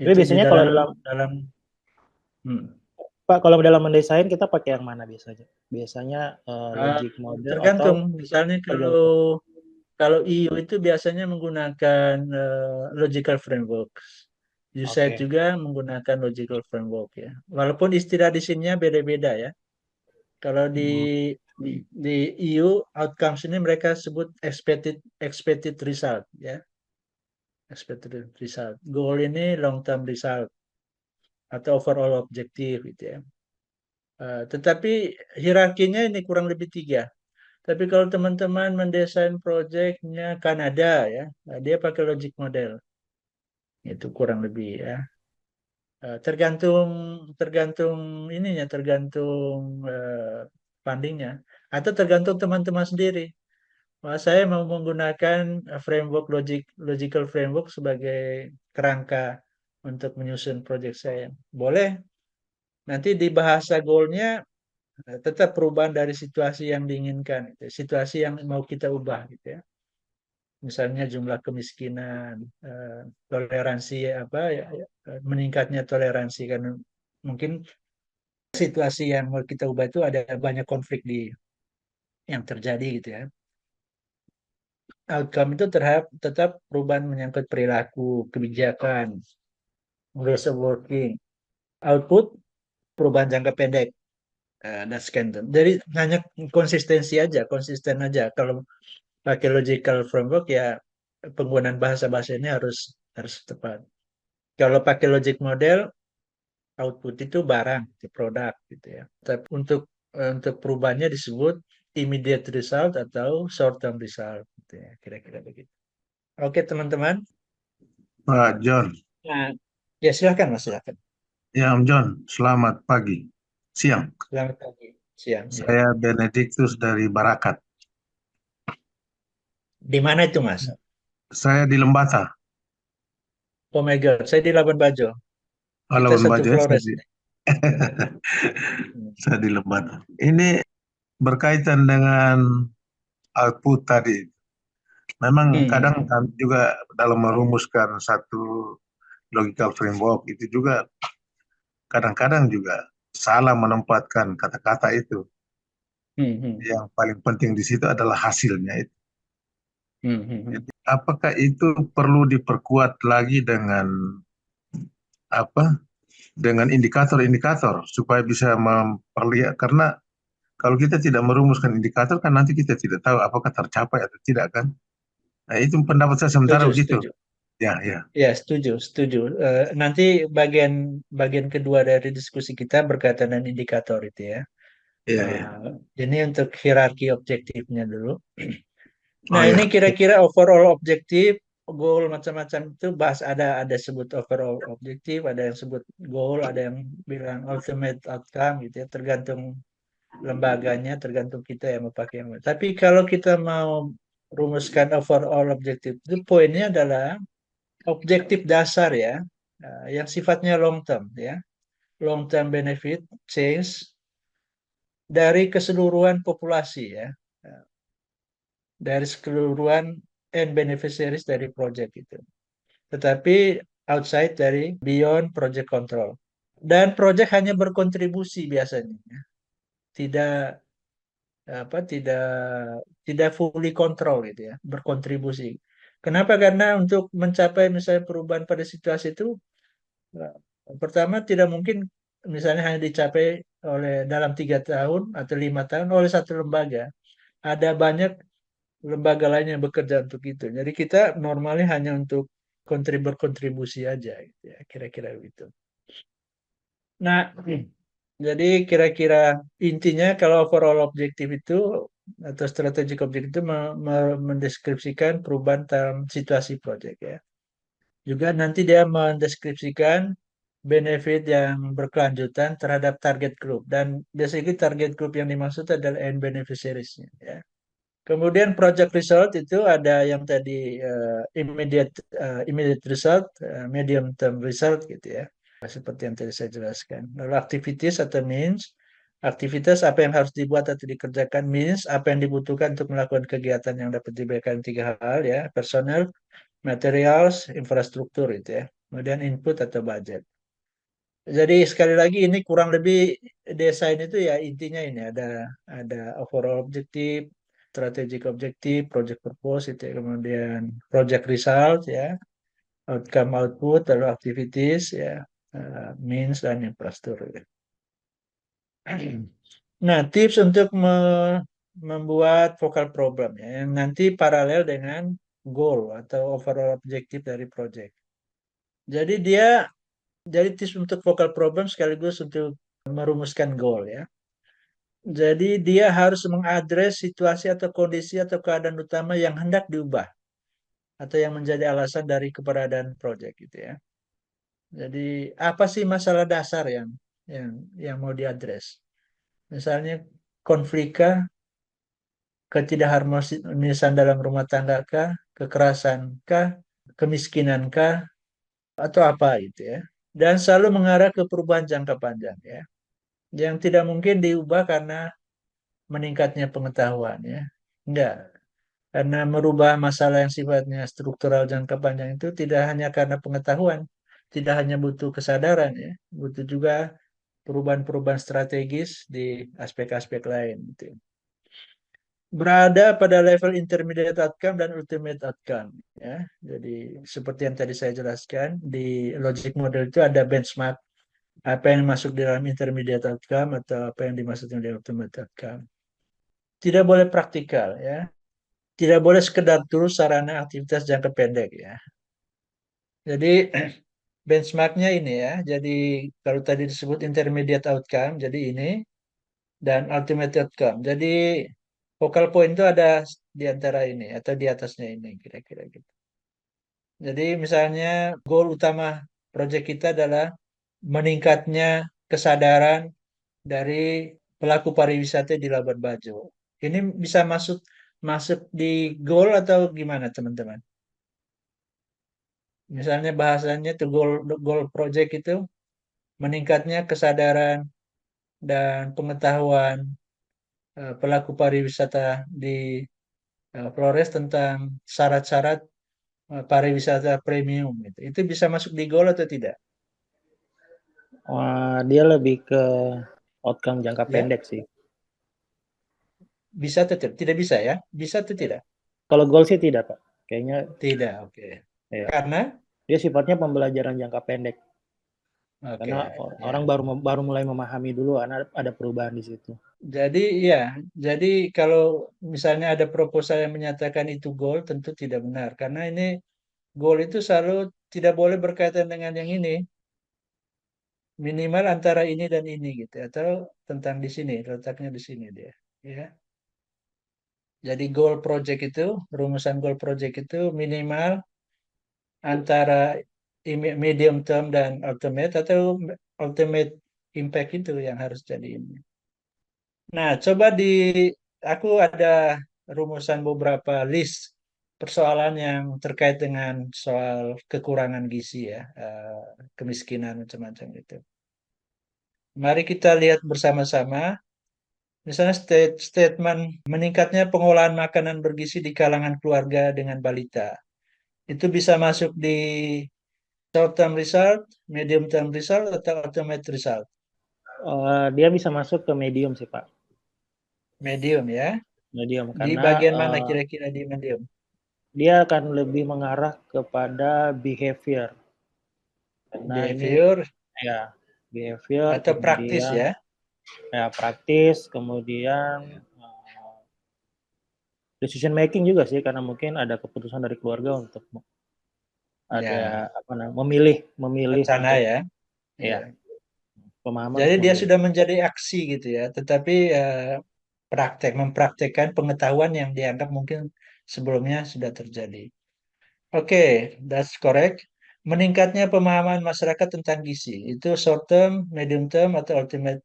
Tapi Itu di biasanya kalau dalam dalam hmm. Pak, kalau dalam mendesain kita pakai yang mana biasanya? Biasanya logic model atau Tergantung. Misalnya tergantung. kalau EU itu biasanya menggunakan logical framework. USAID Oke. juga menggunakan logical framework ya. Walaupun istilah desainnya beda-beda ya. Kalau di EU outcomes ini mereka sebut expected result ya. Expected result. Goal ini long term result atau overall objective gitu ya. Tetapi hierarkinya ini kurang lebih 3. Tapi kalau teman-teman mendesain proyeknya Kanada ya, dia pakai logic model. Itu kurang lebih ya. Tergantung ininya, tergantung fundingnya, atau tergantung teman-teman sendiri. Wah, saya mau menggunakan framework logical framework sebagai kerangka untuk menyusun proyek saya. Boleh. Nanti di bahasa goalnya tetap perubahan dari situasi yang diinginkan, situasi yang mau kita ubah gitu ya. Misalnya jumlah kemiskinan, toleransi meningkatnya toleransi karena mungkin situasi yang mau kita ubah itu ada banyak konflik yang terjadi gitu ya. Outcome itu tetap perubahan menyangkut perilaku, kebijakan, ways of working. Output perubahan jangka pendek. Dan sekian. Jadi hanya konsisten aja. Kalau pakai logical framework ya penggunaan bahasa ini harus tepat. Kalau pakai logic model, output itu barang, itu produk gitu ya. Tapi untuk perubahannya disebut immediate result atau short term result gitu ya, kira-kira begitu. Oke, teman-teman. Pak John. Nah, ya silakan Mas, silakan. Ya, Om John, selamat pagi. Siang. Selamat pagi. Siang. Ya. Saya Benedictus dari Barakat. Di mana itu, Mas? Saya di Lembata. Oh my God, saya di Labuan Bajo. Kita Labuan satu Bajo, Flores. saya di Lembata. Ini berkaitan dengan output tadi. Memang kadang juga dalam merumuskan satu logical framework itu juga kadang-kadang juga salah menempatkan kata-kata itu. Yang paling penting di situ adalah hasilnya itu. Jadi, apakah itu perlu diperkuat lagi dengan indikator-indikator supaya bisa memperlihat, karena kalau kita tidak merumuskan indikator kan nanti kita tidak tahu apakah tercapai atau tidak kan. Nah, itu pendapat saya sementara begitu. Setuju. Ya, setuju. Nanti bagian kedua dari diskusi kita berkaitan dengan indikator itu ya. Ini untuk hierarki objektifnya dulu. Nah, ini kira-kira overall objektif, goal macam-macam itu bahas, ada sebut overall objektif, ada yang sebut goal, ada yang bilang ultimate outcome gitu ya, tergantung lembaganya, tergantung kita yang mau pakai yang mana. Tapi kalau kita mau rumuskan overall objektif itu poinnya adalah objektif dasar ya, yang sifatnya long term ya, long term benefit change dari keseluruhan populasi ya, dari keseluruhan end beneficiaries dari project itu. Tetapi outside dari beyond project control. Dan project hanya berkontribusi biasanya, tidak fully control gitu ya, berkontribusi. Kenapa? Karena untuk mencapai misalnya perubahan pada situasi itu, pertama tidak mungkin misalnya hanya dicapai dalam 3 tahun atau 5 tahun oleh satu lembaga. Ada banyak lembaga lain yang bekerja untuk itu. Jadi kita normalnya hanya untuk berkontribusi aja gitu ya, kira-kira begitu. Nah, jadi kira-kira intinya kalau overall objektif itu atau strategic objektif itu mendeskripsikan perubahan dalam situasi proyek ya. Juga nanti dia mendeskripsikan benefit yang berkelanjutan terhadap target group, dan biasanya target group yang dimaksud adalah end beneficiaries-nya ya. Kemudian project result itu ada yang tadi immediate result, medium term result gitu ya. Seperti yang tadi saya jelaskan. Lalu activities atau means, aktivitas apa yang harus dibuat atau dikerjakan, means apa yang dibutuhkan untuk melakukan kegiatan yang dapat diberikan 3 hal ya, personal, materials, infrastruktur itu ya. kemudian input atau budget. Jadi sekali lagi ini kurang lebih desain itu ya intinya ini ada overall objektif, strategic objektif, project purpose itu ya, kemudian project result ya, outcome output, lalu activities ya, means dan infrastruktur. Ya. Nah, tips untuk membuat focal problem ya, yang nanti paralel dengan goal atau overall objektif dari project. Jadi tips untuk focal problem sekaligus untuk merumuskan goal ya. Jadi dia harus mengadres situasi atau kondisi atau keadaan utama yang hendak diubah atau yang menjadi alasan dari keberadaan project gitu ya. Jadi apa sih masalah dasar yang mau diadres? Misalnya konflik kah, ketidakharmonisan dalam rumah tangga kah, kekerasan kah, kemiskinan kah, atau apa gitu ya. Dan selalu mengarah ke perubahan jangka panjang ya. Yang tidak mungkin diubah karena meningkatnya pengetahuan ya. Enggak. Karena merubah masalah yang sifatnya struktural jangka panjang itu tidak hanya karena pengetahuan, tidak hanya butuh kesadaran ya, butuh juga perubahan-perubahan strategis di aspek-aspek lain gitu. Berada pada level intermediate outcome dan ultimate outcome ya. Jadi seperti yang tadi saya jelaskan di logic model itu ada benchmark apa yang masuk di dalam intermediate outcome atau apa yang dimaksud dengan ultimate outcome. Tidak boleh praktikal ya. Tidak boleh sekedar terus sarana aktivitas jangka pendek ya. Jadi benchmarknya ini ya. Jadi kalau tadi disebut intermediate outcome, jadi ini dan ultimate outcome. Jadi focal point itu ada di antara ini atau di atasnya ini kira-kira gitu. Jadi misalnya goal utama proyek kita adalah meningkatnya kesadaran dari pelaku pariwisata di Labuan Bajo. Ini bisa masuk masuk di goal atau gimana teman-teman? Misalnya bahasanya itu goal project itu meningkatnya kesadaran dan pengetahuan pelaku pariwisata di Flores tentang syarat-syarat pariwisata premium gitu. Itu bisa masuk di goal atau tidak? Wah, dia lebih ke outcome jangka Ya. pendek sih. Bisa atau tidak? Tidak bisa ya? Bisa atau tidak? Kalau goal sih tidak, Pak. Kayaknya Tidak, oke. ya, Karena dia sifatnya pembelajaran jangka pendek. oke, Karena ya. orang baru mulai memahami dulu karena ada perubahan di situ. Jadi ya, jadi kalau misalnya ada proposal yang menyatakan itu goal tentu tidak benar karena ini goal itu selalu tidak boleh berkaitan dengan yang ini. Minimal antara ini dan ini gitu atau tentang di sini, letaknya di sini dia, ya. Jadi goal project itu, rumusan goal project itu minimal antara medium term dan ultimate atau ultimate impact itu yang harus jadi ini. Nah, coba aku ada rumusan beberapa list persoalan yang terkait dengan soal kekurangan gizi ya, kemiskinan macam-macam itu. Mari kita lihat bersama-sama. Misalnya statement meningkatnya pengolahan makanan bergizi di kalangan keluarga dengan balita. Itu bisa masuk di short term result, medium term result, atau ultimate result. Dia bisa masuk ke medium sih, Pak. Medium ya. Medium Di karena bagian mana kira-kira di medium? dia akan lebih mengarah kepada behavior. Karena Behavior ini ya behavior atau praktis ya. Ya praktis, kemudian decision making juga sih karena mungkin ada keputusan dari keluarga untuk ada apa namanya memilih Rencana untuk ya. ya pemahaman. Jadi dia sudah menjadi aksi gitu ya, tetapi mempraktekkan pengetahuan yang dianggap mungkin sebelumnya sudah terjadi. Oke, that's correct. Meningkatnya pemahaman masyarakat tentang gizi itu short term, medium term, atau ultimate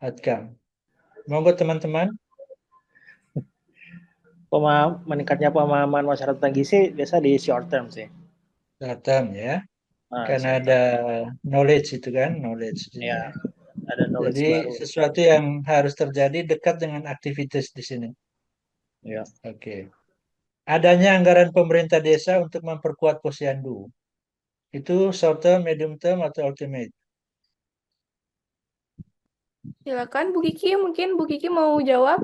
outcome. Monggo teman-teman. Meningkatnya pemahaman masyarakat tentang gizi biasa di short term sih. Short term ya, karena ada knowledge itu kan, knowledge. Ya, ada knowledge Jadi baru. sesuatu yang harus terjadi dekat dengan aktivitas di sini. Ya. Oke. Adanya anggaran pemerintah desa untuk memperkuat posyandu. Itu short term, medium term, atau ultimate? Silakan Bu Kiki, mungkin Bu Kiki mau jawab.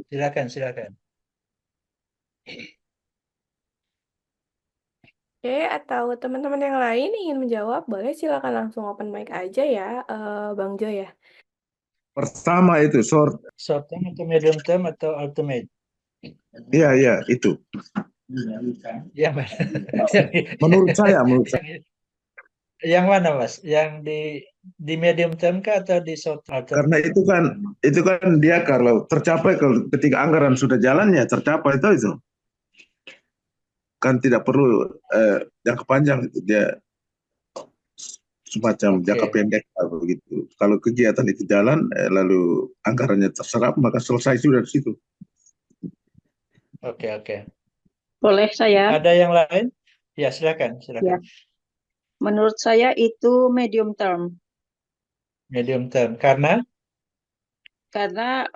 Silakan, silakan. Oke, atau teman-teman yang lain ingin menjawab, boleh silakan langsung open mic aja ya, Bang Jo ya. Pertama itu short, Short term atau medium term atau ultimate? iya itu. Yang mana? Menurut saya, Yang mana, Mas? Yang di medium term kah atau di short term? karena itu kan dia kalau tercapai, kalau ketika anggaran sudah jalan ya tercapai itu kan tidak perlu jangka panjang, itu dia semacam jangka Oke, pendek begitu. Kalau kegiatan itu jalan lalu anggarannya terserap maka selesai sudah di situ. oke. Boleh saya? Ada yang lain? Ya, silakan, Ya. silakan. Menurut saya itu medium term. Medium term. Karena? Karena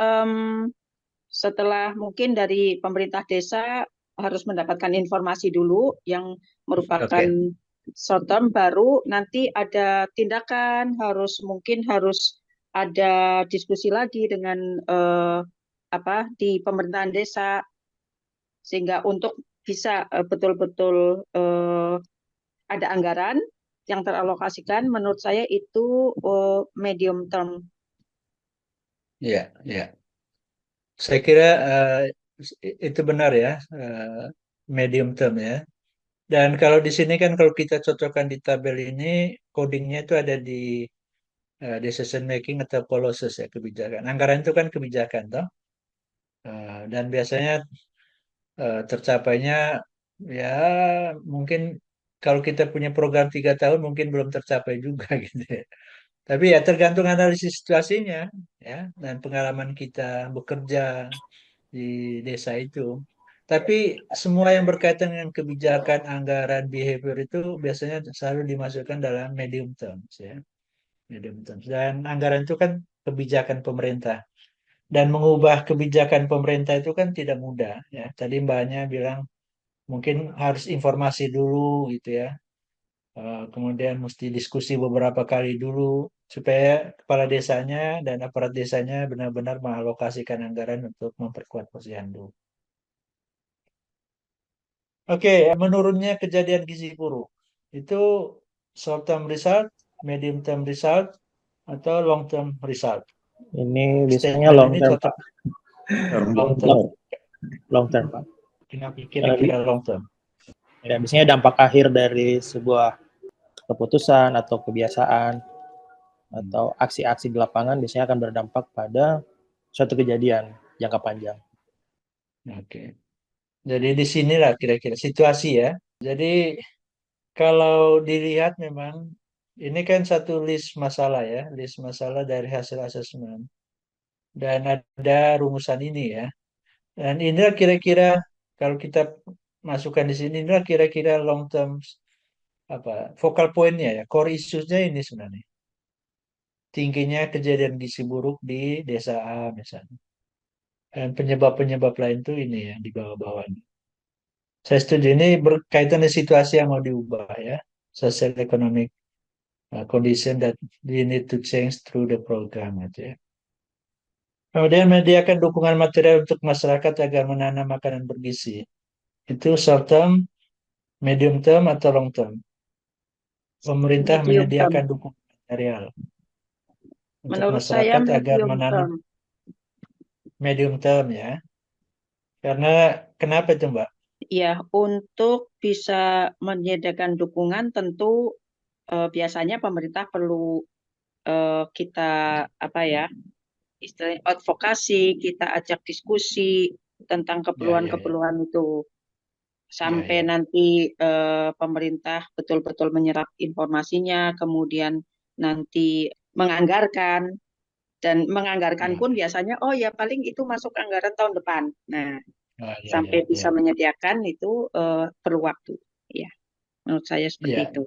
setelah mungkin dari pemerintah desa harus mendapatkan informasi dulu yang merupakan Oke. short term, baru nanti ada tindakan, mungkin harus ada diskusi lagi dengan di pemerintahan desa, sehingga untuk bisa betul-betul ada anggaran yang teralokasikan. Menurut saya itu medium term. Ya, ya. Saya kira itu benar ya, medium term ya. Dan kalau di sini kan kalau kita cocokkan di tabel ini, codingnya itu ada di decision making atau policies ya, kebijakan. Anggaran itu kan kebijakan toh. Dan biasanya tercapainya ya mungkin kalau kita punya program 3 tahun mungkin belum tercapai juga gitu ya. Tapi ya tergantung analisis situasinya ya dan pengalaman kita bekerja di desa itu. Tapi semua yang berkaitan dengan kebijakan, anggaran, behavior itu biasanya selalu dimasukkan dalam medium terms ya. Medium terms. Dan anggaran itu kan kebijakan pemerintah. Dan mengubah kebijakan pemerintah itu kan tidak mudah ya. Tadi Mbaknya bilang mungkin harus informasi dulu gitu ya. Kemudian mesti diskusi beberapa kali dulu supaya kepala desanya dan aparat desanya benar-benar mengalokasikan anggaran untuk memperkuat posyandu. Oke, menurunnya kejadian gizi buruk itu short term result, medium term result, atau long term result. Ini biasanya Statement long ini term, cocok Pak. long term. Long term, Pak. Kenapa Karena kira-kira long term? ya, biasanya dampak akhir dari sebuah keputusan atau kebiasaan atau aksi-aksi di lapangan biasanya akan berdampak pada suatu kejadian jangka panjang. Oke. Jadi di sinilah kira-kira situasi ya. Jadi kalau dilihat memang ini kan satu list masalah ya, list masalah dari hasil asesmen. Dan ada rumusan ini ya. Dan inilah kira-kira kalau kita masukkan di sini inilah kira-kira long term apa focal pointnya ya, core issues-nya ini sebenarnya. Tingginya kejadian gizi buruk di desa A misalnya. Dan penyebab-penyebab lain tuh ini ya di bawah-bawahnya. Saya setuju ini berkaitan dengan situasi yang mau diubah ya. Social economic condition that we need to change through the program gitu ya. Kemudian menyediakan dukungan material untuk masyarakat agar menanam makanan bergizi. Itu short term, medium term, atau long term. Pemerintah Medium menyediakan term. dukungan material untuk Menurut saya masyarakat agar medium menanam term. medium term ya. Karena kenapa itu Mbak? Ya, untuk bisa menyediakan dukungan tentu biasanya pemerintah perlu kita istilahnya advokasi, kita ajak diskusi tentang Ya, ya, ya. keperluan-keperluan itu Ya, sampai ya. nanti pemerintah betul-betul menyerap informasinya, kemudian nanti menganggarkan, dan menganggarkan Ya, pun biasanya oh ya paling itu masuk anggaran tahun depan. Nah, ya, sampai ya, bisa ya. menyediakan itu perlu waktu. Ya, menurut saya seperti Ya, itu.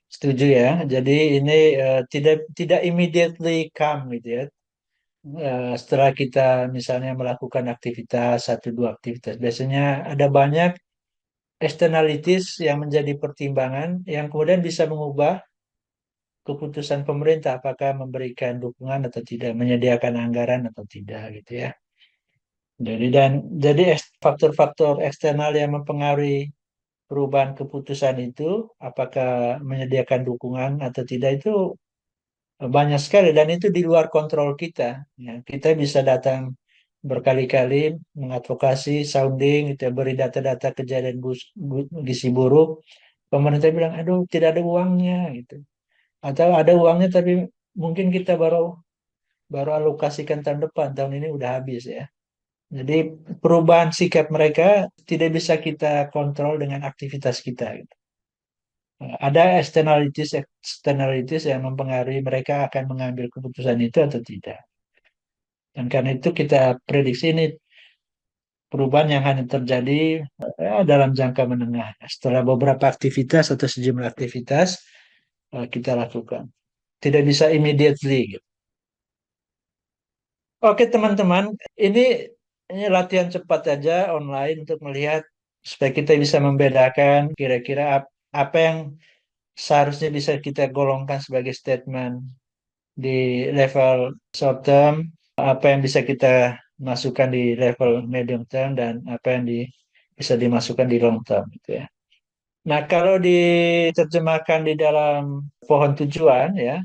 setuju ya. Jadi ini tidak tidak immediately come gitu ya. Setelah kita misalnya melakukan aktivitas satu dua aktivitas, biasanya ada banyak externalities yang menjadi pertimbangan yang kemudian bisa mengubah keputusan pemerintah apakah memberikan dukungan atau tidak, menyediakan anggaran atau tidak gitu ya. Jadi faktor-faktor eksternal yang mempengaruhi perubahan keputusan itu, apakah menyediakan dukungan atau tidak itu banyak sekali dan itu di luar kontrol kita. Ya, kita bisa datang berkali-kali mengadvokasi, sounding, kita beri data-data kejadian gizi buruk. Pemerintah bilang, aduh tidak ada uangnya gitu. Atau ada uangnya tapi mungkin kita baru alokasikan tahun depan, tahun ini udah habis ya. Jadi perubahan sikap mereka tidak bisa kita kontrol dengan aktivitas kita. Gitu. Ada externalities yang mempengaruhi mereka akan mengambil keputusan itu atau tidak. Dan karena itu kita prediksi ini perubahan yang hanya terjadi dalam jangka menengah. Setelah beberapa aktivitas atau sejumlah aktivitas kita lakukan. Tidak bisa immediately. Gitu. Oke teman-teman, ini latihan cepat aja online untuk melihat supaya kita bisa membedakan kira-kira apa yang seharusnya bisa kita golongkan sebagai statement di level short term, apa yang bisa kita masukkan di level medium term, dan apa yang bisa dimasukkan di long term. Gitu ya. Nah, kalau diterjemahkan di dalam pohon tujuan, ya,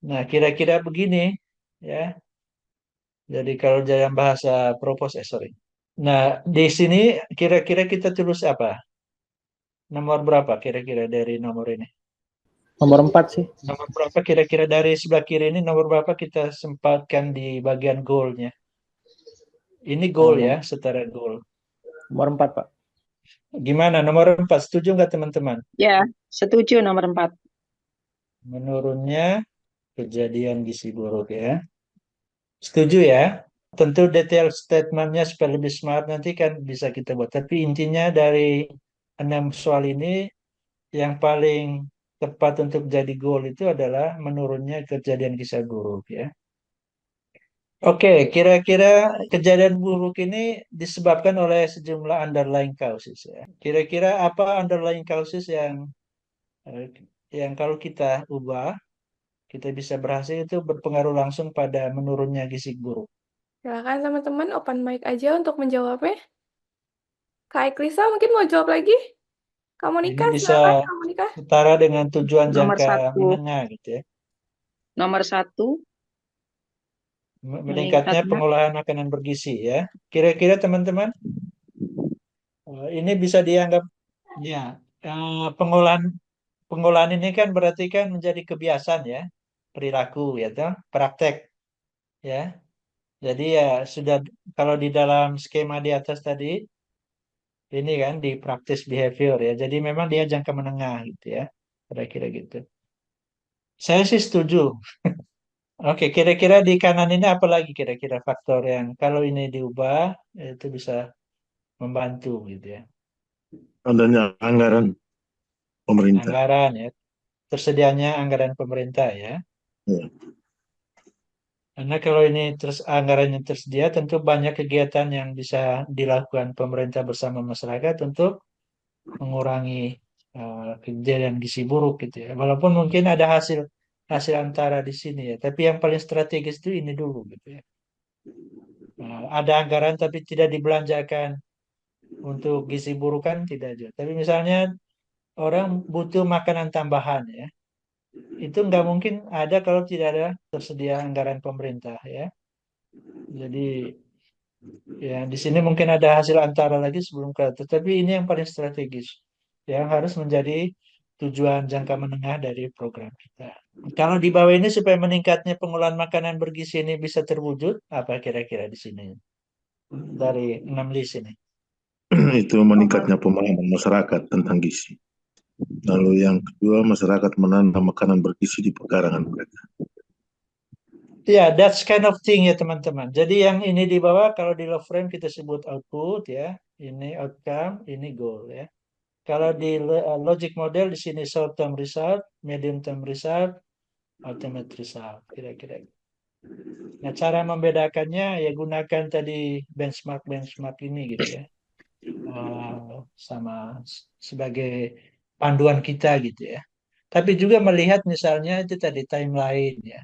nah kira-kira begini, ya. Jadi kalau dalam bahasa sorry. Nah, di sini kira-kira kita tulis apa? Nomor berapa kira-kira dari nomor ini? Nomor 4 sih. Nomor berapa kira-kira dari sebelah kiri ini, nomor berapa kita sempatkan di bagian goal-nya? Ini goal ya, setara goal. Nomor 4, Pak. Gimana, nomor 4, setuju nggak teman-teman? Ya, setuju nomor 4. Menurunnya kejadian gizi buruk ya. Setuju ya? Tentu detail statementnya supaya lebih smart nanti kan bisa kita buat. Tapi intinya dari 6 soal ini, yang paling tepat untuk jadi goal itu adalah menurunnya kejadian gizi buruk ya. Oke, kira-kira kejadian buruk ini disebabkan oleh sejumlah underlying causes ya. Kira-kira apa underlying causes yang kalau kita ubah, kita bisa berhasil itu berpengaruh langsung pada menurunnya gizi buruk. Silakan teman-teman open mic aja untuk menjawabnya. Kak Eklisa mungkin mau jawab lagi? Kak Ini Monika, bisa silakan Kak Monika. setara dengan tujuan Nomor jangka 1. menengah gitu ya. Nomor 1, Meningkatnya pengolahan makanan bergizi ya. Kira-kira teman-teman, ini bisa dianggap ya, pengolahan ini kan berarti kan menjadi kebiasaan ya, perilaku ya, toh, praktek ya. Jadi ya sudah, kalau di dalam skema di atas tadi ini kan di practice behavior ya. Jadi memang dia jangka menengah gitu ya. Kira-kira gitu. Saya sih setuju. Oke, kira-kira di kanan ini apa lagi kira-kira faktor yang kalau ini diubah itu bisa membantu gitu ya. Adanya anggaran pemerintah. Anggaran ya. Tersedianya anggaran pemerintah ya. Ya. Karena kalau ini anggarannya tersedia, tentu banyak kegiatan yang bisa dilakukan pemerintah bersama masyarakat untuk mengurangi kejadian gizi buruk gitu ya. Walaupun mungkin ada hasil antara di sini ya, tapi yang paling strategis itu ini dulu gitu ya. Ada anggaran tapi tidak dibelanjakan untuk gizi buruk kan tidak juga. Tapi misalnya orang butuh makanan tambahan ya, itu nggak mungkin ada kalau tidak ada tersedia anggaran pemerintah ya. Jadi ya di sini mungkin ada hasil antara lagi sebelum ke, tetapi ini yang paling strategis yang harus menjadi tujuan jangka menengah dari program kita. Kalau di bawah ini supaya meningkatnya pengolahan makanan bergizi ini bisa terwujud, apa kira-kira di sini dari 6 list ini? Itu meningkatnya pemahaman masyarakat tentang gizi. Lalu yang kedua, masyarakat menanam makanan bergizi di pekarangan mereka. Ya, that's kind of thing ya teman-teman. Jadi yang ini di bawah kalau di love frame kita sebut output ya, ini outcome, ini goal ya. Kalau di logic model di sini short term result, medium term result, ultimate result kira-kira. Nah, cara membedakannya ya gunakan tadi benchmark ini gitu ya. sama sebagai panduan kita gitu ya. Tapi juga melihat misalnya itu tadi timeline ya.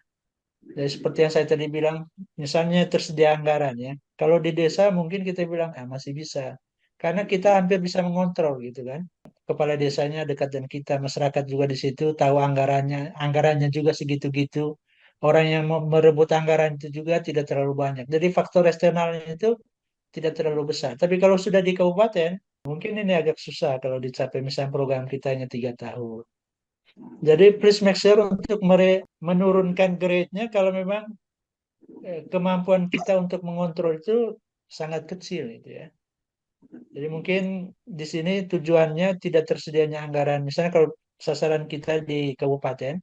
Jadi seperti yang saya tadi bilang, misalnya tersedia anggaran ya. Kalau di desa mungkin kita bilang masih bisa, karena kita hampir bisa mengontrol gitu kan. Kepala desanya dekat dengan kita, masyarakat juga di situ tahu anggarannya juga segitu-gitu. Orang yang mau merebut anggaran itu juga tidak terlalu banyak. Jadi faktor eksternalnya itu tidak terlalu besar. Tapi kalau sudah di kabupaten, mungkin ini agak susah kalau dicapai misalnya program kita hanya 3 tahun. Jadi please make sure untuk menurunkan grade-nya kalau memang kemampuan kita untuk mengontrol itu sangat kecil itu ya. Jadi mungkin di sini tujuannya tidak tersedianya anggaran. Misalnya kalau sasaran kita di kabupaten,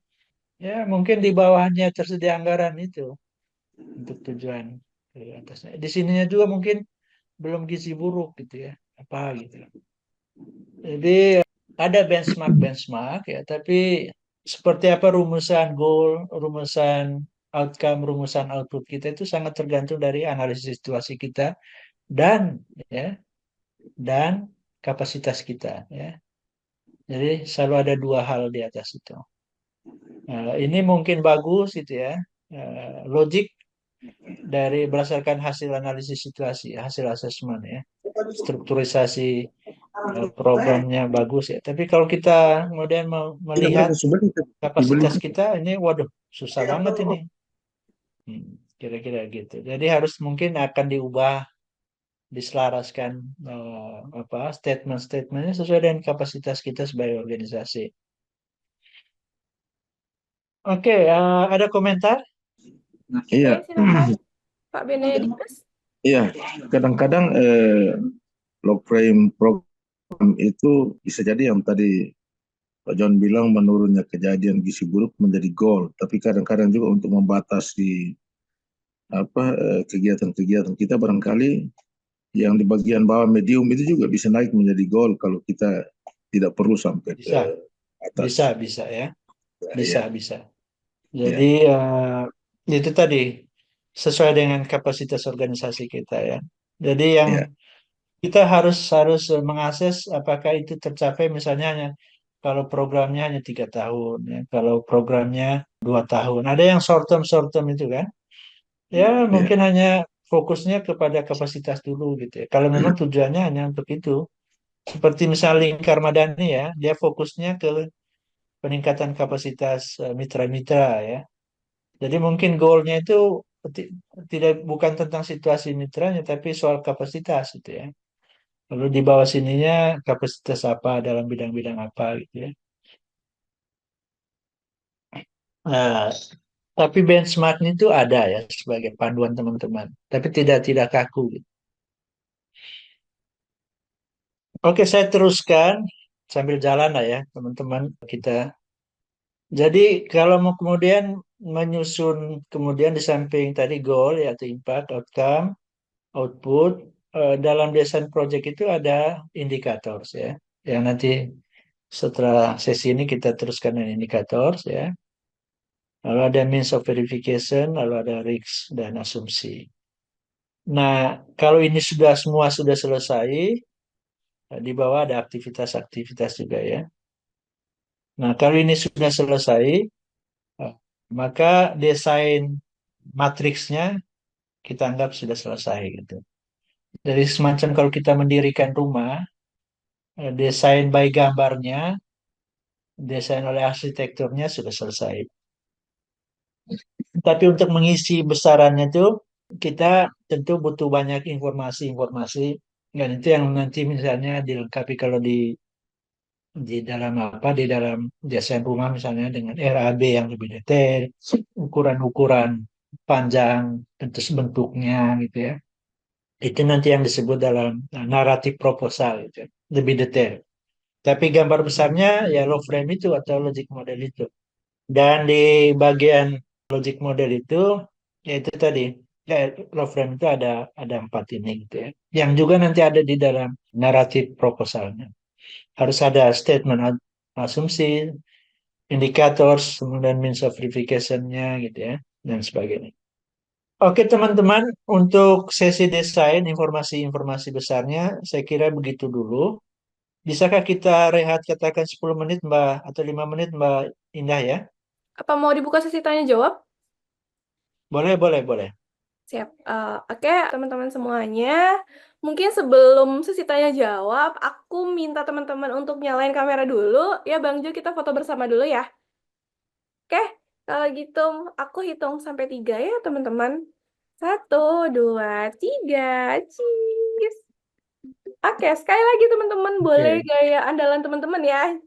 ya mungkin di bawahnya tersedia anggaran itu untuk tujuan atasnya. Di sininya juga mungkin belum gizi buruk gitu ya, apa gitu. Jadi ada benchmark ya, tapi seperti apa rumusan goal, rumusan outcome, rumusan output kita itu sangat tergantung dari analisis situasi kita dan ya dan kapasitas kita ya. Jadi selalu ada dua hal di atas itu. Ini mungkin bagus gitu ya. Logik dari berdasarkan hasil analisis situasi, hasil asesmen ya. Strukturisasi programnya bagus ya. Tapi kalau kita kemudian melihat kapasitas kita, ini waduh susah banget ini. Kira-kira gitu. Jadi harus mungkin akan diubah, diselaraskan statement-statementnya sesuai dengan kapasitas kita sebagai organisasi. Oke, ada komentar? Iya, Oke, silakan Pak Benedikus. iya. Kadang-kadang log frame program itu bisa jadi yang tadi Pak John bilang menurunnya kejadian gizi buruk menjadi goal, tapi kadang-kadang juga untuk membatasi kegiatan-kegiatan kita barangkali yang di bagian bawah medium itu juga bisa naik menjadi goal kalau kita tidak perlu sampai ke atas. Bisa ya. Bisa. Jadi itu tadi sesuai dengan kapasitas organisasi kita ya. Jadi yang kita harus mengakses apakah itu tercapai misalnya kalau programnya hanya 3 tahun ya, kalau programnya 2 tahun. Ada yang short term itu kan. Ya mungkin hanya fokusnya kepada kapasitas dulu gitu ya. Kalau memang tujuannya hanya untuk itu. Seperti misalnya Lingkar Madani ya, dia fokusnya ke peningkatan kapasitas mitra-mitra ya. Jadi mungkin goalnya itu bukan tentang situasi mitranya, tapi soal kapasitas gitu ya. Lalu di bawah sininya kapasitas apa dalam bidang-bidang apa gitu ya. Nah, tapi benchmark itu ada ya sebagai panduan teman-teman, tapi tidak kaku gitu. Oke, saya teruskan sambil jalan lah ya teman-teman kita. Jadi kalau mau kemudian menyusun kemudian di samping tadi goal yaitu impact, outcome, output, dalam desain project itu ada indikator ya. Yang nanti setelah sesi ini kita teruskan dengan indikator ya. Lalu ada means of verification, lalu ada risk dan asumsi. Nah, kalau ini semua sudah selesai, di bawah ada aktivitas-aktivitas juga ya. Nah, kalau ini sudah selesai, maka desain matriksnya kita anggap sudah selesai gitu. Jadi semacam kalau kita mendirikan rumah, desain by gambarnya, desain oleh arsitekturnya sudah selesai. Tapi untuk mengisi besarannya itu kita tentu butuh banyak informasi-informasi, dan itu yang nanti misalnya dilengkapi kalau di dalam desain rumah misalnya dengan RAB yang lebih detail, ukuran-ukuran panjang, bentuknya gitu ya. Itu nanti yang disebut dalam naratif proposal gitu, lebih detail. Tapi gambar besarnya ya law frame itu atau logic model itu. Dan di bagian logic model itu yaitu tadi law frame itu ada 4 ini gitu ya. Yang juga nanti ada di dalam naratif proposalnya. Harus ada statement asumsi, indicators, kemudian means of verification-nya gitu ya, dan sebagainya. Oke teman-teman, untuk sesi desain informasi-informasi besarnya saya kira begitu dulu. Bisakah kita rehat katakan 10 menit Mbak atau 5 menit Mbak Indah ya? Apa mau dibuka sesi tanya jawab? Boleh, boleh, boleh. Siap. Oke, teman-teman semuanya. Mungkin sebelum sesi tanya jawab, aku minta teman-teman untuk nyalain kamera dulu. Ya, Bang Jo, kita foto bersama dulu ya. Oke, kalau gitu aku hitung sampai 3 ya, teman-teman. 1, 2, 3. Cheese. Oke, sekali lagi teman-teman, boleh Oke. gaya andalan teman-teman ya.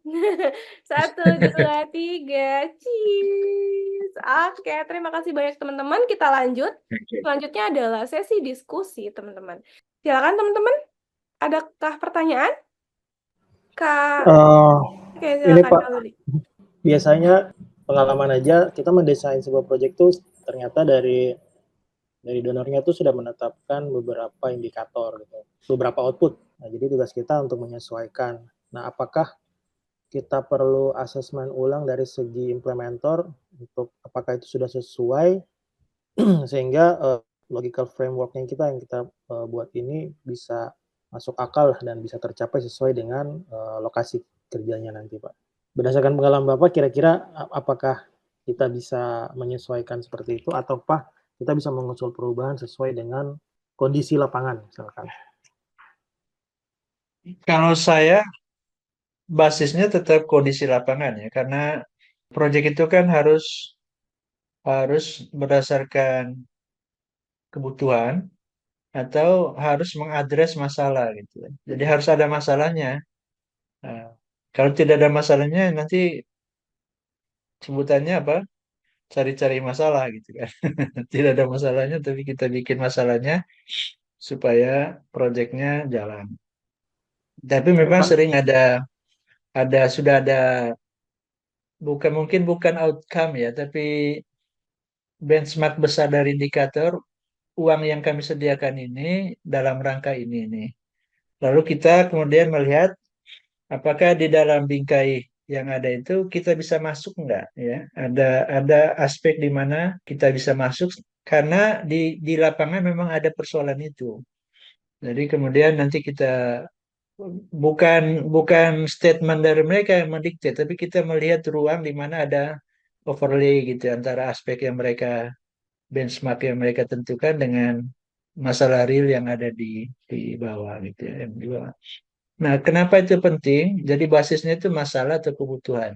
1, 2, 3. Cheese. Oke, terima kasih banyak teman-teman. Kita lanjut. Oke. Selanjutnya adalah sesi diskusi, teman-teman. Silakan teman-teman. Adakah pertanyaan? Kak, oke, Ini silakan Pak, Kak Luli. biasanya pengalaman aja kita mendesain sebuah proyek tuh ternyata dari donornya tuh sudah menetapkan beberapa indikator gitu, beberapa output. Nah, jadi tugas kita untuk menyesuaikan. Nah, apakah kita perlu asesmen ulang dari segi implementer untuk apakah itu sudah sesuai sehingga logical framework yang kita buat ini bisa masuk akal dan bisa tercapai sesuai dengan lokasi kerjanya nanti, Pak. Berdasarkan pengalaman Bapak, kira-kira apakah kita bisa menyesuaikan seperti itu atau Pak kita bisa mengusul perubahan sesuai dengan kondisi lapangan misalkan? Kalau saya basisnya tetap kondisi lapangan ya, karena proyek itu kan harus berdasarkan kebutuhan atau harus mengadres masalah gitu. Jadi harus ada masalahnya. Nah, kalau tidak ada masalahnya nanti sebutannya apa? Cari-cari masalah gitu kan. Tidak ada masalahnya tapi kita bikin masalahnya supaya proyeknya jalan. Tapi memang Pak, sering sudah ada bukan outcome ya, tapi benchmark besar dari indikator uang yang kami sediakan ini dalam rangka ini nih. Lalu kita kemudian melihat apakah di dalam bingkai yang ada itu kita bisa masuk enggak ya? Ada aspek di mana kita bisa masuk karena di lapangan memang ada persoalan itu. Jadi kemudian nanti kita bukan bukan statement dari mereka yang mendikte, tapi kita melihat ruang di mana ada overlay gitu antara aspek yang mereka benchmark yang mereka tentukan dengan masalah real yang ada di bawah gitu ya, yang di bawah. Nah, kenapa itu penting? Jadi basisnya itu masalah atau kebutuhan.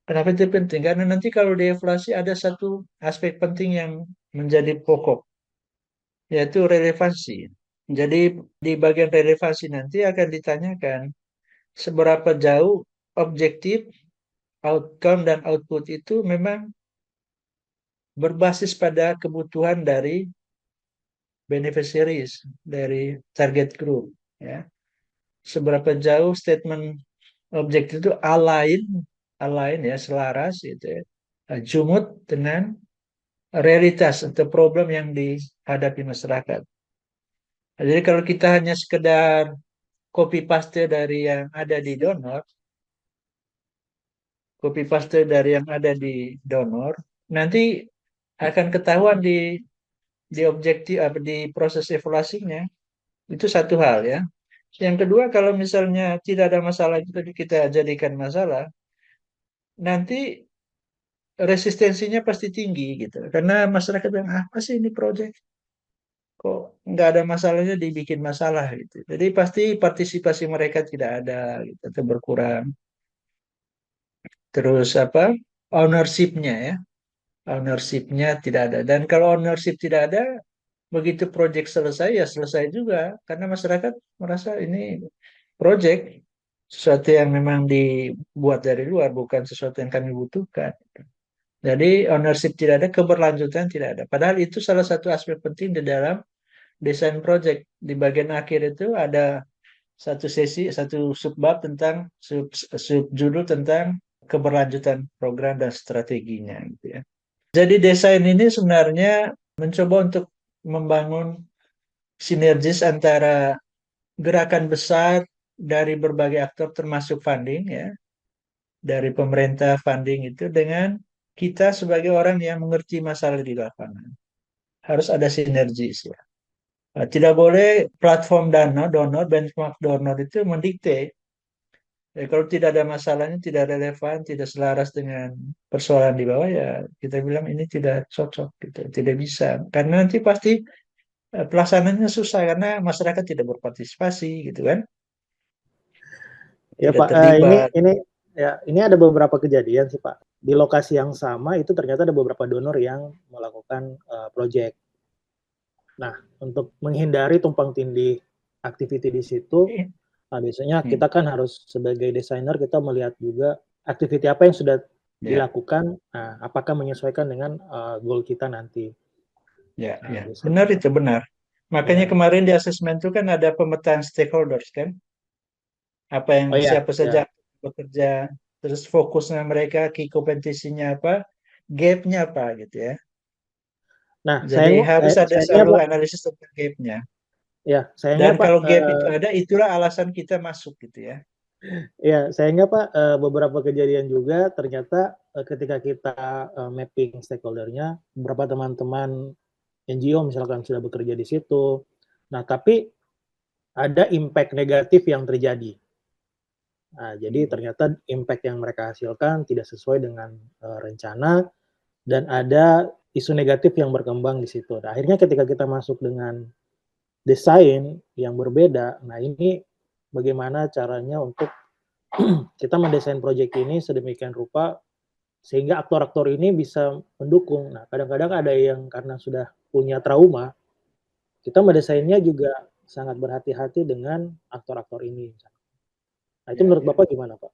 Kenapa itu penting? Karena nanti kalau dievaluasi ada satu aspek penting yang menjadi pokok, yaitu relevansi. Jadi di bagian relevansi nanti akan ditanyakan seberapa jauh objektif, outcome, dan output itu memang berbasis pada kebutuhan dari beneficiaries, dari target group. Ya. Seberapa jauh statement objektif itu align ya, selaras gitu ya, jumut dengan realitas atau problem yang dihadapi masyarakat. Jadi kalau kita hanya sekedar copy paste dari yang ada di donor, copy paste dari yang ada di donor, nanti akan ketahuan di objektif apa di proses evaluasinya. Itu satu hal ya. Yang kedua, kalau misalnya tidak ada masalah itu tadi kita jadikan masalah, nanti resistensinya pasti tinggi gitu. Karena masyarakat bilang, apa sih ini proyek? Kok nggak ada masalahnya dibikin masalah gitu. Jadi pasti partisipasi mereka tidak ada gitu, atau berkurang. Terus apa? Ownership-nya ya. Ownership-nya tidak ada. Dan kalau ownership tidak ada, begitu proyek selesai ya selesai juga. Karena masyarakat merasa ini proyek sesuatu yang memang dibuat dari luar, bukan sesuatu yang kami butuhkan. Jadi ownership tidak ada, keberlanjutan tidak ada. Padahal itu salah satu aspek penting di dalam desain project. Di bagian akhir itu ada satu sesi, satu subbab tentang subjudul tentang keberlanjutan program dan strateginya gitu ya. Jadi desain ini sebenarnya mencoba untuk membangun sinergis antara gerakan besar dari berbagai aktor termasuk funding ya, dari pemerintah funding itu dengan kita sebagai orang yang mengerti masalah di lapangan. harus ada sinergi sih. Tidak boleh platform donor, benchmark donor itu mendikte. Kalau tidak ada masalahnya, tidak relevan, tidak selaras dengan persoalan di bawah, ya kita bilang ini tidak cocok, gitu, tidak bisa. Karena nanti pasti pelaksanaannya susah karena masyarakat tidak berpartisipasi, gitu kan, Ya tidak Pak, terlibat. ini ada beberapa kejadian sih Pak. Di lokasi yang sama itu ternyata ada beberapa donor yang melakukan project. Nah, untuk menghindari tumpang tindih activity di situ, biasanya Hmm. kita kan harus sebagai desainer kita melihat juga activity apa yang sudah Ya, dilakukan, apakah menyesuaikan dengan goal kita nanti. ya, Nah, ya, biasanya, benar itu benar. Makanya ya. kemarin di asesmen itu kan ada pemetaan stakeholders kan, apa yang Oh ya, siapa saja ya. bekerja, terus fokusnya mereka, key kompetensinya apa, gap-nya apa, gitu ya. Nah, Jadi harus ada sayangnya selalu Pak, analisis tentang gap-nya. ya sayangnya Dan Pak, kalau gap itu ada, itulah alasan kita masuk, gitu ya. ya sayangnya Pak, beberapa kejadian juga ternyata ketika kita mapping stakeholder-nya, beberapa teman-teman NGO misalkan sudah bekerja di situ. Nah, tapi ada impact negatif yang terjadi. Nah, jadi ternyata impact yang mereka hasilkan tidak sesuai dengan rencana dan ada isu negatif yang berkembang di situ. Nah, akhirnya ketika kita masuk dengan desain yang berbeda, nah ini bagaimana caranya untuk kita mendesain proyek ini sedemikian rupa sehingga aktor-aktor ini bisa mendukung. Nah, kadang-kadang ada yang karena sudah punya trauma, kita mendesainnya juga sangat berhati-hati dengan aktor-aktor ini. Nah, itu Ya, menurut ya. Bapak gimana, Pak?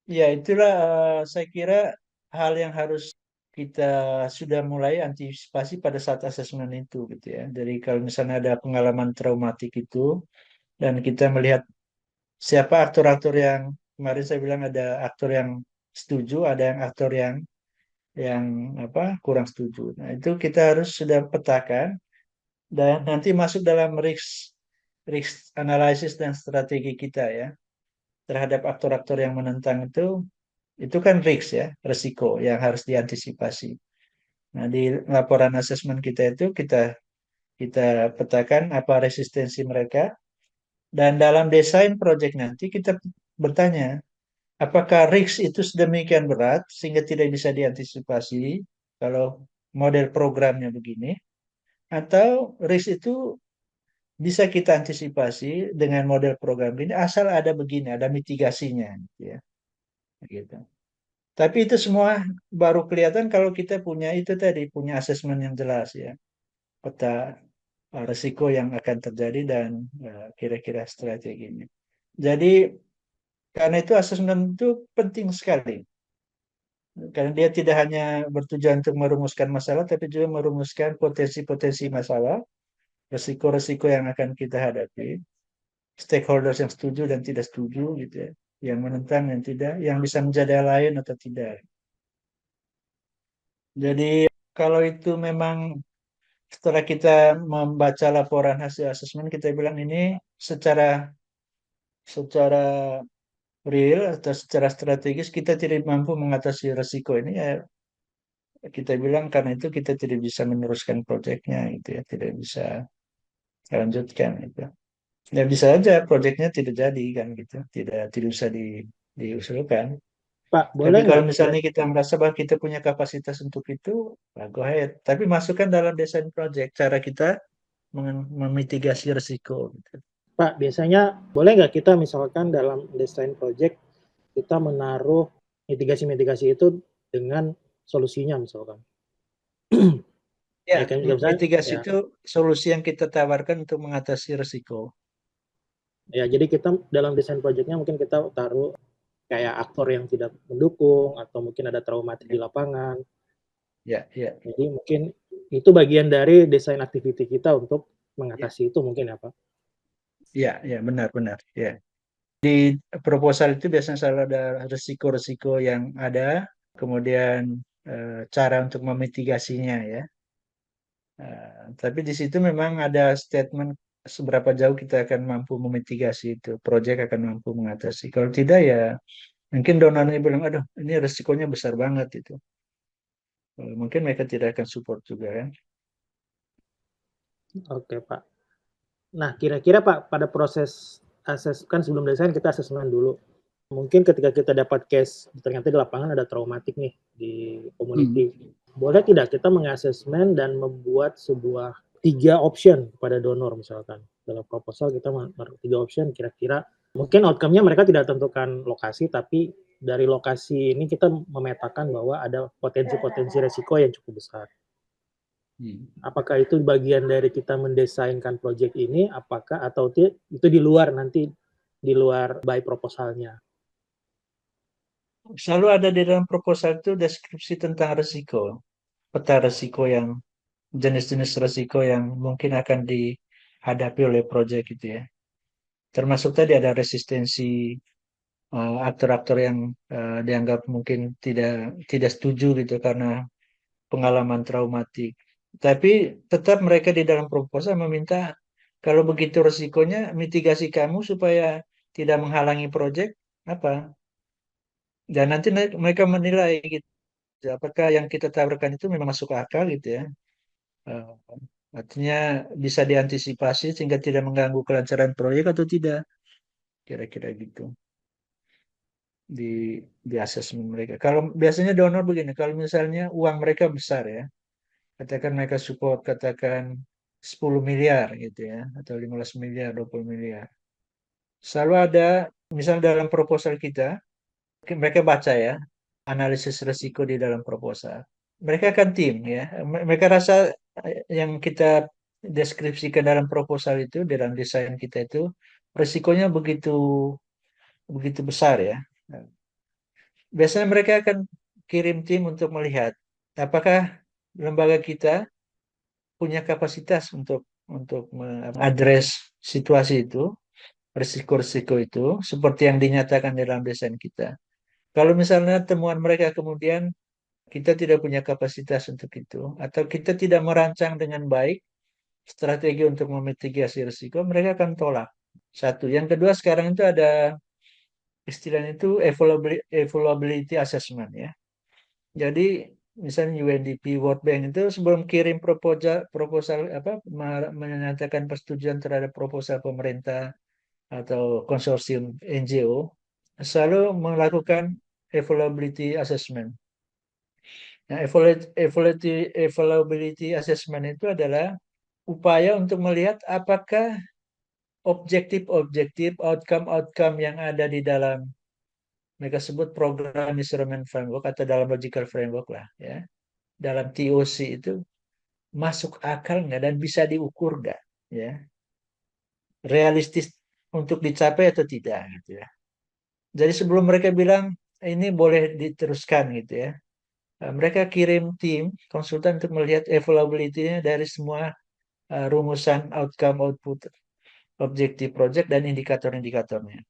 Ya, itulah saya kira hal yang harus kita sudah mulai antisipasi pada saat asesmen itu, gitu ya. Jadi kalau misalnya ada pengalaman traumatik itu, dan kita melihat siapa aktor-aktor yang kemarin saya bilang ada aktor yang setuju, ada yang aktor yang apa kurang setuju. Nah, itu kita harus sudah petakan dan nanti masuk dalam risk analysis dan strategi kita ya terhadap aktor-aktor yang menentang itu kan risk ya, resiko yang harus diantisipasi. Nah, di laporan asesmen kita itu kita petakan apa resistensi mereka dan dalam desain project nanti kita bertanya, apakah risk itu sedemikian berat sehingga tidak bisa diantisipasi kalau model programnya begini, atau risk itu bisa kita antisipasi dengan model program ini asal ada begini, ada mitigasinya, gitu ya. Gitu. Tapi itu semua baru kelihatan kalau kita punya itu tadi, punya asesmen yang jelas ya, peta risiko yang akan terjadi dan kira-kira strateginya. Jadi karena itu asesmen itu penting sekali. Karena dia tidak hanya bertujuan untuk merumuskan masalah, tapi juga merumuskan potensi-potensi masalah, resiko-resiko yang akan kita hadapi, stakeholders yang setuju dan tidak setuju, gitu ya, yang menentang dan tidak, yang bisa menjadi lain atau tidak. Jadi kalau itu memang setelah kita membaca laporan hasil asesmen, kita bilang ini secara secara real atau secara strategis kita tidak mampu mengatasi resiko ini, ya kita bilang karena itu kita tidak bisa meneruskan proyeknya, gitu ya, tidak bisa lanjutkan itu. Ya bisa aja proyeknya tidak jadi kan, gitu, tidak bisa diusulkan. Pak, Tapi boleh kalau nggak kita, misalnya kita merasa bahwa kita punya kapasitas untuk itu, go ahead. Tapi masukkan dalam desain project cara kita memitigasi risiko, gitu. Pak, biasanya boleh nggak kita misalkan dalam desain project kita menaruh mitigasi-mitigasi itu dengan solusinya misalkan. Ya, Ya kan misalnya, mitigasi ya, itu solusi yang kita tawarkan untuk mengatasi risiko. ya jadi kita dalam desain projectnya mungkin kita taruh kayak aktor yang tidak mendukung atau mungkin ada traumatik di lapangan. Ya, ya, Jadi mungkin itu bagian dari desain activity kita untuk ya, mengatasi itu mungkin ya Pak. ya, ya, benar-benar. Ya. Proposal itu biasanya selalu ada risiko-risiko yang ada, kemudian cara untuk memitigasinya ya. Tapi di situ memang ada statement seberapa jauh kita akan mampu memitigasi itu, proyek akan mampu mengatasi. Kalau tidak ya mungkin donornya bilang, aduh ini risikonya besar banget itu. mungkin mereka tidak akan support juga kan. Oke, Pak. Nah, kira-kira Pak, pada proses kan sebelum desain kita asesmen dulu. Mungkin ketika kita dapat case, ternyata di lapangan ada traumatik nih di community. Boleh tidak kita mengasesmen dan membuat sebuah 3 option kepada donor misalkan. Dalam proposal kita 3 option kira-kira mungkin outcome-nya mereka tidak tentukan lokasi, tapi dari lokasi ini kita memetakan bahwa ada potensi-potensi resiko yang cukup besar. Apakah itu bagian dari kita mendesainkan proyek ini, apakah atau itu di luar nanti di luar by proposalnya? Selalu ada di dalam proposal itu deskripsi tentang resiko, peta resiko yang jenis-jenis resiko yang mungkin akan dihadapi oleh proyek itu ya. Termasuk tadi ada resistensi aktor-aktor yang dianggap mungkin tidak setuju gitu karena pengalaman traumatik. Tapi tetap mereka di dalam proposal meminta kalau begitu resikonya mitigasi kamu supaya tidak menghalangi proyek apa. Dan nanti mereka menilai gitu apakah yang kita tawarkan itu memang masuk akal gitu ya. Eh, Artinya bisa diantisipasi sehingga tidak mengganggu kelancaran proyek atau tidak. Kira-kira gitu di asesmen mereka. Kalau biasanya donor begini, kalau misalnya uang mereka besar ya, katakan mereka support katakan 10 miliar gitu ya, atau 15 miliar, 20 miliar. Selalu ada, misalnya dalam proposal kita, mereka baca ya, analisis risiko di dalam proposal. Mereka akan tim ya, mereka rasa yang kita deskripsikan dalam proposal itu, dalam desain kita itu, risikonya begitu begitu besar ya. Biasanya mereka akan kirim tim untuk melihat apakah lembaga kita punya kapasitas untuk mengadres situasi itu, risiko-risiko itu, seperti yang dinyatakan dalam desain kita. Kalau misalnya temuan mereka kemudian kita tidak punya kapasitas untuk itu, atau kita tidak merancang dengan baik strategi untuk memitigasi risiko, mereka akan tolak. Satu. Yang kedua, sekarang itu ada istilahnya itu evaluability assessment ya. Jadi misalnya UNDP, World Bank itu sebelum kirim proposal apa menyatakan persetujuan terhadap proposal pemerintah atau konsorsium NGO selalu melakukan evaluability assessment. Nah, evaluability assessment itu adalah upaya untuk melihat apakah objektif-objektif, outcome-outcome yang ada di dalam mereka sebut program measurement framework atau dalam logical framework lah ya. Dalam TOC itu masuk akal nggak dan bisa diukur nggak ya. Realistis untuk dicapai atau tidak gitu ya. Jadi sebelum mereka bilang ini boleh diteruskan gitu ya. Mereka kirim tim konsultan untuk melihat evaluability-nya dari semua rumusan outcome output objektif project dan indikator-indikatornya.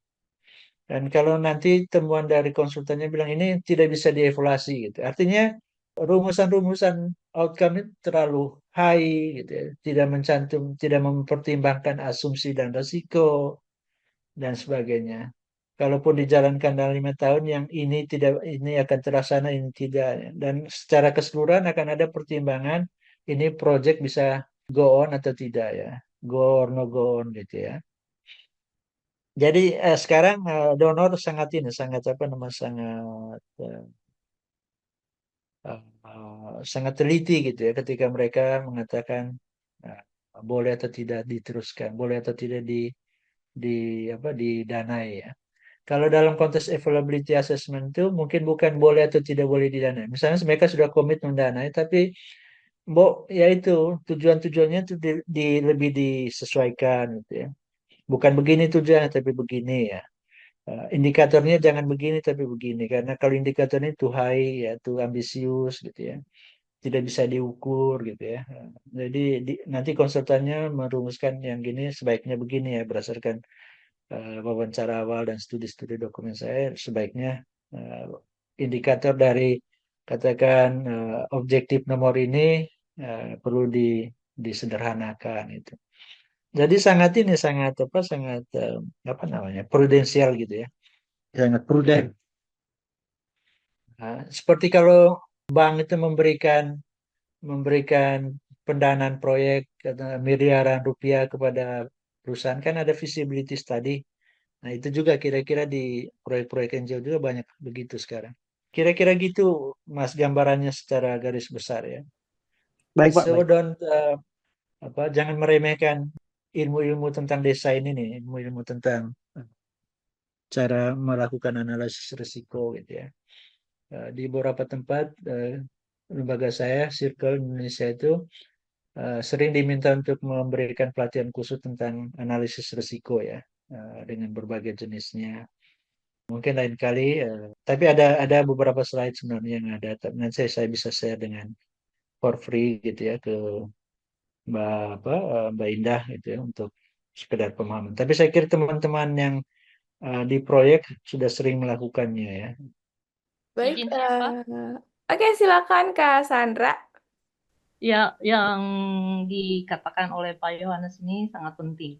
Dan kalau nanti temuan dari konsultannya bilang ini tidak bisa dievaluasi gitu. Artinya rumusan-rumusan outcome itu terlalu high gitu ya. Tidak mempertimbangkan asumsi dan risiko dan sebagainya. Kalaupun dijalankan dalam 5 tahun yang ini akan terlaksana, ini tidak. Dan secara keseluruhan akan ada pertimbangan ini project bisa go on atau tidak ya. Go or no go on gitu ya. Jadi sekarang donor sangat sangat teliti gitu ya ketika mereka mengatakan boleh atau tidak diteruskan, boleh atau tidak didanai ya. Kalau dalam konteks evaluability assessment itu mungkin bukan boleh atau tidak boleh didanai. Misalnya mereka sudah komit mendanai, tapi ya itu tujuan-tujuannya itu lebih disesuaikan gitu ya. Bukan begini tujuannya tapi begini ya. Indikatornya jangan begini tapi begini karena kalau indikatornya too high ya too ambisius gitu ya tidak bisa diukur gitu ya. Jadi nanti konsultannya merumuskan yang gini sebaiknya begini ya berdasarkan wawancara awal dan studi-studi dokumen saya sebaiknya indikator dari katakan objektif nomor ini perlu disederhanakan itu. Jadi sangat apa namanya prudensial gitu ya, sangat prudent. Nah, seperti kalau bank itu memberikan pendanaan proyek miliaran rupiah kepada perusahaan, kan ada feasibility study. Nah, itu juga kira-kira di proyek-proyek NGO juga banyak begitu sekarang. Kira-kira gitu, Mas, gambarannya secara garis besar ya. Baik Pak, So baik. don't jangan meremehkan ilmu-ilmu tentang desa ini nih, ilmu-ilmu tentang cara melakukan analisis risiko gitu ya. Di beberapa tempat lembaga saya, Circle Indonesia itu sering diminta untuk memberikan pelatihan khusus tentang analisis risiko ya, dengan berbagai jenisnya. Mungkin lain kali, tapi ada beberapa slide sebenarnya yang ada. Nanti saya bisa share dengan for free gitu ya ke Mbak Indah gitu ya untuk sekedar pemahaman. Tapi saya kira teman-teman yang di proyek sudah sering melakukannya ya. Baik, Izin saya, Pak. oke silakan Kak Sandra. Ya, yang dikatakan oleh Pak Yohanes ini sangat penting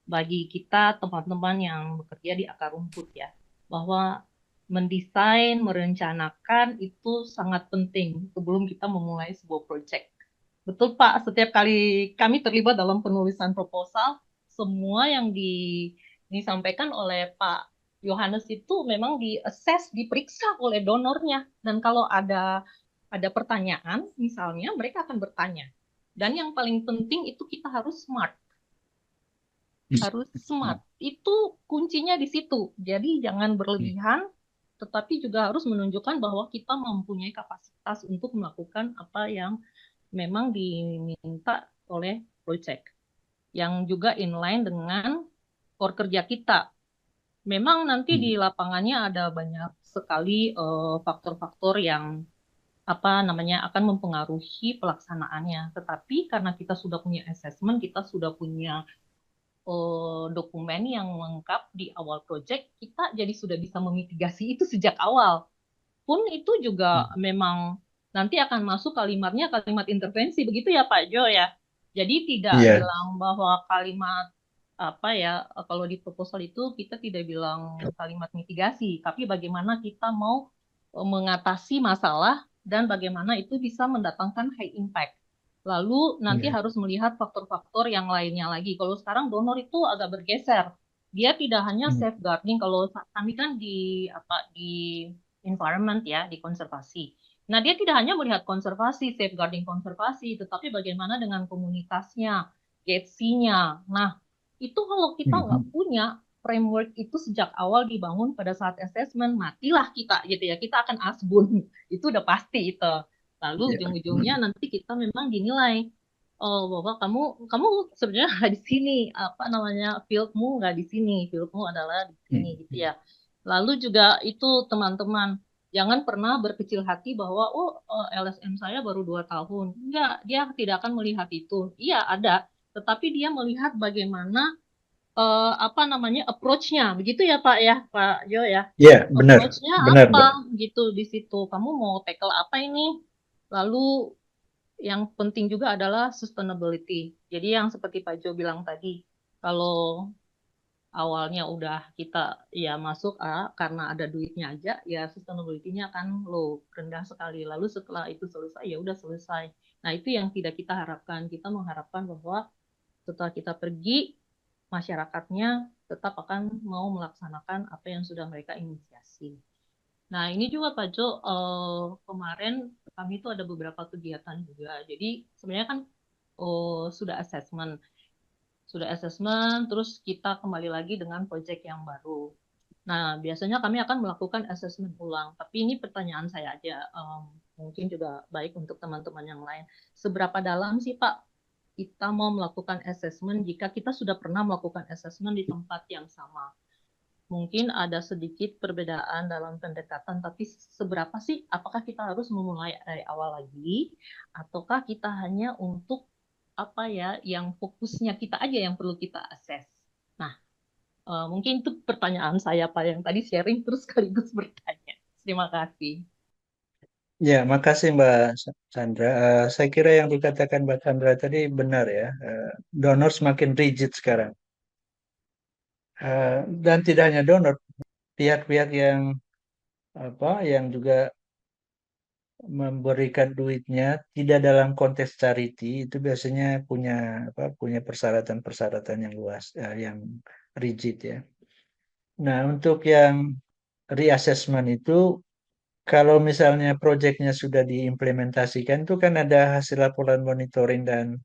bagi kita teman-teman yang bekerja di akar rumput ya, bahwa mendesain, merencanakan itu sangat penting sebelum kita memulai sebuah proyek. Betul Pak, setiap kali kami terlibat dalam penulisan proposal, semua yang disampaikan oleh Pak Yohanes itu memang di-assess, diperiksa oleh donornya. Dan kalau ada pertanyaan, misalnya mereka akan bertanya. Dan yang paling penting itu kita harus smart. Harus smart. Itu kuncinya di situ. Jadi jangan berlebihan, tetapi juga harus menunjukkan bahwa kita mempunyai kapasitas untuk melakukan apa yang memang diminta oleh proyek. Yang juga inline dengan core kerja kita. Memang nanti di lapangannya ada banyak sekali faktor-faktor yang akan mempengaruhi pelaksanaannya. Tetapi karena kita sudah punya assessment, kita sudah punya dokumen yang lengkap di awal proyek, kita jadi sudah bisa memitigasi itu sejak awal. Pun itu juga memang nanti akan masuk kalimatnya kalimat intervensi, begitu ya Pak Jo ya. Jadi tidak bilang bahwa kalimat kalau di proposal itu kita tidak bilang kalimat mitigasi, tapi bagaimana kita mau mengatasi masalah dan bagaimana itu bisa mendatangkan high impact. Lalu nanti harus melihat faktor-faktor yang lainnya lagi. Kalau sekarang donor itu agak bergeser. Dia tidak hanya safeguarding, kalau kami kan di environment ya, di konservasi. Nah, dia tidak hanya melihat konservasi, safeguarding konservasi, tetapi bagaimana dengan komunitasnya, GETSI-nya. Nah, itu kalau kita nggak punya framework itu sejak awal dibangun pada saat assessment, matilah kita gitu ya. Kita akan asbun. Itu udah pasti itu. Lalu ujung-ujungnya nanti kita memang dinilai bahwa kamu sebenarnya nggak di sini, fieldmu nggak di sini, fieldmu adalah di sini gitu ya. Lalu juga itu teman-teman jangan pernah berkecil hati bahwa LSM saya baru 2 tahun. Enggak, dia tidak akan melihat itu. Iya ada, tetapi dia melihat bagaimana approach-nya, begitu ya Pak ya, Pak Jo ya. Iya, benar. Approach-nya Benar, apa gitu di situ. Kamu mau tackle apa ini? Lalu yang penting juga adalah sustainability. Jadi yang seperti Pak Jo bilang tadi, kalau awalnya udah kita ya masuk karena ada duitnya aja, ya sustainability-nya akan low, rendah sekali. Lalu setelah itu selesai, ya udah selesai. Nah itu yang tidak kita harapkan. Kita mengharapkan bahwa setelah kita pergi, masyarakatnya tetap akan mau melaksanakan apa yang sudah mereka inisiasi. Nah, ini juga Pak Jo, kemarin kami itu ada beberapa kegiatan juga. Jadi sebenarnya kan sudah assessment, terus kita kembali lagi dengan proyek yang baru. Nah, biasanya kami akan melakukan assessment ulang. Tapi ini pertanyaan saya aja, mungkin juga baik untuk teman-teman yang lain. Seberapa dalam sih Pak kita mau melakukan assessment jika kita sudah pernah melakukan assessment di tempat yang sama? Mungkin ada sedikit perbedaan dalam pendekatan, tapi seberapa sih? Apakah kita harus memulai dari awal lagi, ataukah kita hanya untuk yang fokusnya kita aja yang perlu kita assess? Nah, mungkin itu pertanyaan saya Pak yang tadi sharing terus sekaligus bertanya. Terima kasih. Ya, makasih Mbak Sandra. Saya kira yang dikatakan Mbak Sandra tadi benar ya. Donor semakin rigid sekarang. Dan tidak hanya donor, pihak-pihak yang juga memberikan duitnya tidak dalam konteks charity itu biasanya punya persyaratan-persyaratan yang luas, yang rigid ya. Nah, untuk yang reassessment itu kalau misalnya proyeknya sudah diimplementasikan itu kan ada hasil laporan monitoring dan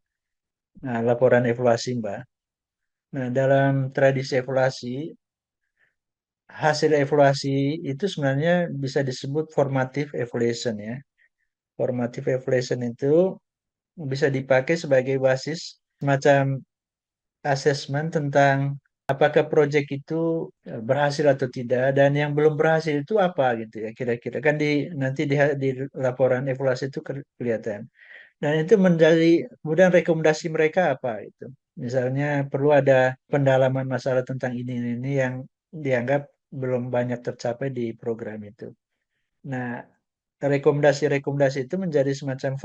laporan evaluasi, Mbak. Nah, dalam tradisi evaluasi, hasil evaluasi itu sebenarnya bisa disebut formative evaluation ya. Formative evaluation itu bisa dipakai sebagai basis semacam assessment tentang apakah proyek itu berhasil atau tidak dan yang belum berhasil itu apa gitu ya kira-kira kan nanti di laporan evaluasi itu kelihatan dan itu menjadi kemudian rekomendasi mereka apa itu misalnya perlu ada pendalaman masalah tentang ini yang dianggap belum banyak tercapai di program itu. Nah, rekomendasi-rekomendasi itu menjadi semacam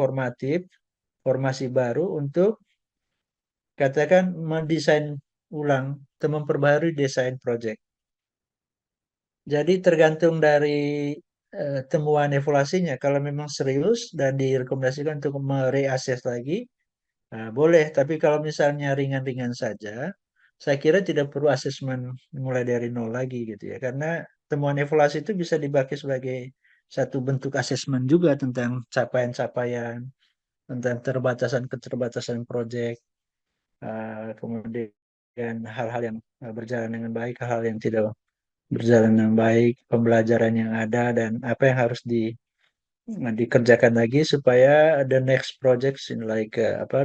formasi baru untuk katakan mendesain ulang atau memperbarui desain proyek. Jadi tergantung dari temuan evaluasinya. Kalau memang serius dan direkomendasikan untuk mereases lagi, boleh. Tapi kalau misalnya ringan-ringan saja, saya kira tidak perlu asesmen mulai dari nol lagi gitu ya. Karena temuan evaluasi itu bisa dipakai sebagai satu bentuk asesmen juga tentang capaian-capaian, tentang keterbatasan proyek, kemudian hal-hal yang berjalan dengan baik, hal-hal yang tidak berjalan dengan baik, pembelajaran yang ada dan apa yang harus dikerjakan lagi supaya the next project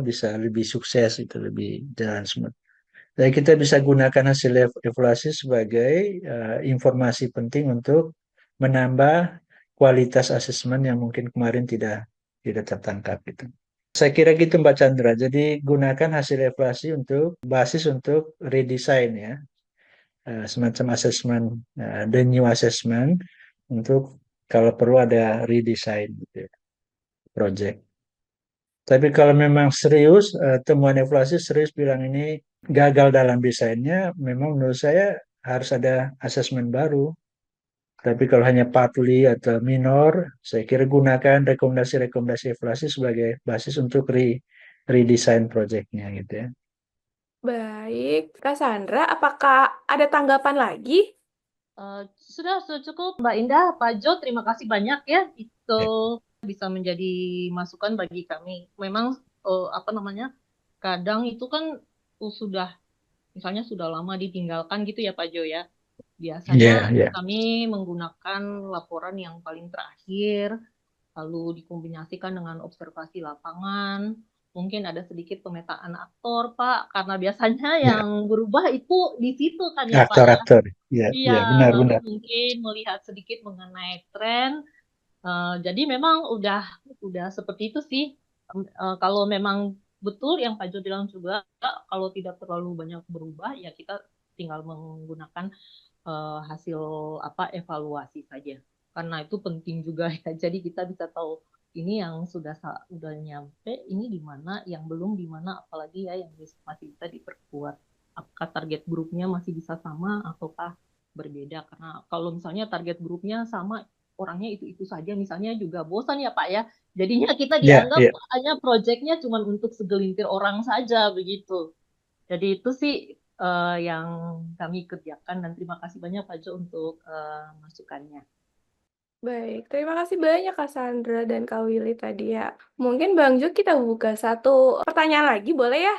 bisa lebih sukses itu lebih jalan smooth. Jadi kita bisa gunakan hasil evaluasi sebagai informasi penting untuk menambah kualitas asesmen yang mungkin kemarin tidak tertangkap itu. Saya kira gitu Mbak Chandra. Jadi gunakan hasil evaluasi untuk basis untuk redesign ya, semacam assessment, the new assessment untuk kalau perlu ada redesign gitu ya, project. Tapi kalau memang serius, temuan evaluasi serius bilang ini gagal dalam desainnya, memang menurut saya harus ada asesmen baru. Tapi kalau hanya partly atau minor, saya kira gunakan rekomendasi-rekomendasi evaluasi sebagai basis untuk redesign projectnya gitu ya. Baik, Kak Sandra, apakah ada tanggapan lagi? Sudah cukup Mbak Indah, Pak Jo, terima kasih banyak ya. Itu bisa menjadi masukan bagi kami. Memang kadang itu kan misalnya sudah lama ditinggalkan gitu ya Pak Jo ya. Biasanya kami menggunakan laporan yang paling terakhir, lalu dikombinasikan dengan observasi lapangan. Mungkin ada sedikit pemetaan aktor, Pak, karena biasanya yang berubah itu di situ kan ya, Pak ya. Aktor-aktor, ya, Iya, benar. mungkin melihat sedikit mengenai tren. Jadi memang udah seperti itu sih. Kalau memang betul yang Pak Jo bilang juga, kalau tidak terlalu banyak berubah, ya kita tinggal menggunakan hasil evaluasi saja. Karena itu penting juga ya. Jadi kita bisa tahu ini yang sudah nyampe, ini di mana, yang belum di mana, apalagi ya yang masih bisa diperkuat. Apakah target grupnya masih bisa sama ataukah berbeda? Karena kalau misalnya target grupnya sama, orangnya itu saja, misalnya juga bosan ya Pak ya. Jadinya kita dianggap hanya proyeknya cuma untuk segelintir orang saja begitu. Jadi itu sih yang kami kerjakan dan terima kasih banyak Pak Jo untuk masukannya. Baik, terima kasih banyak Kak Sandra dan Kak Willy tadi ya. Mungkin Bang Jo kita buka satu pertanyaan lagi, boleh ya?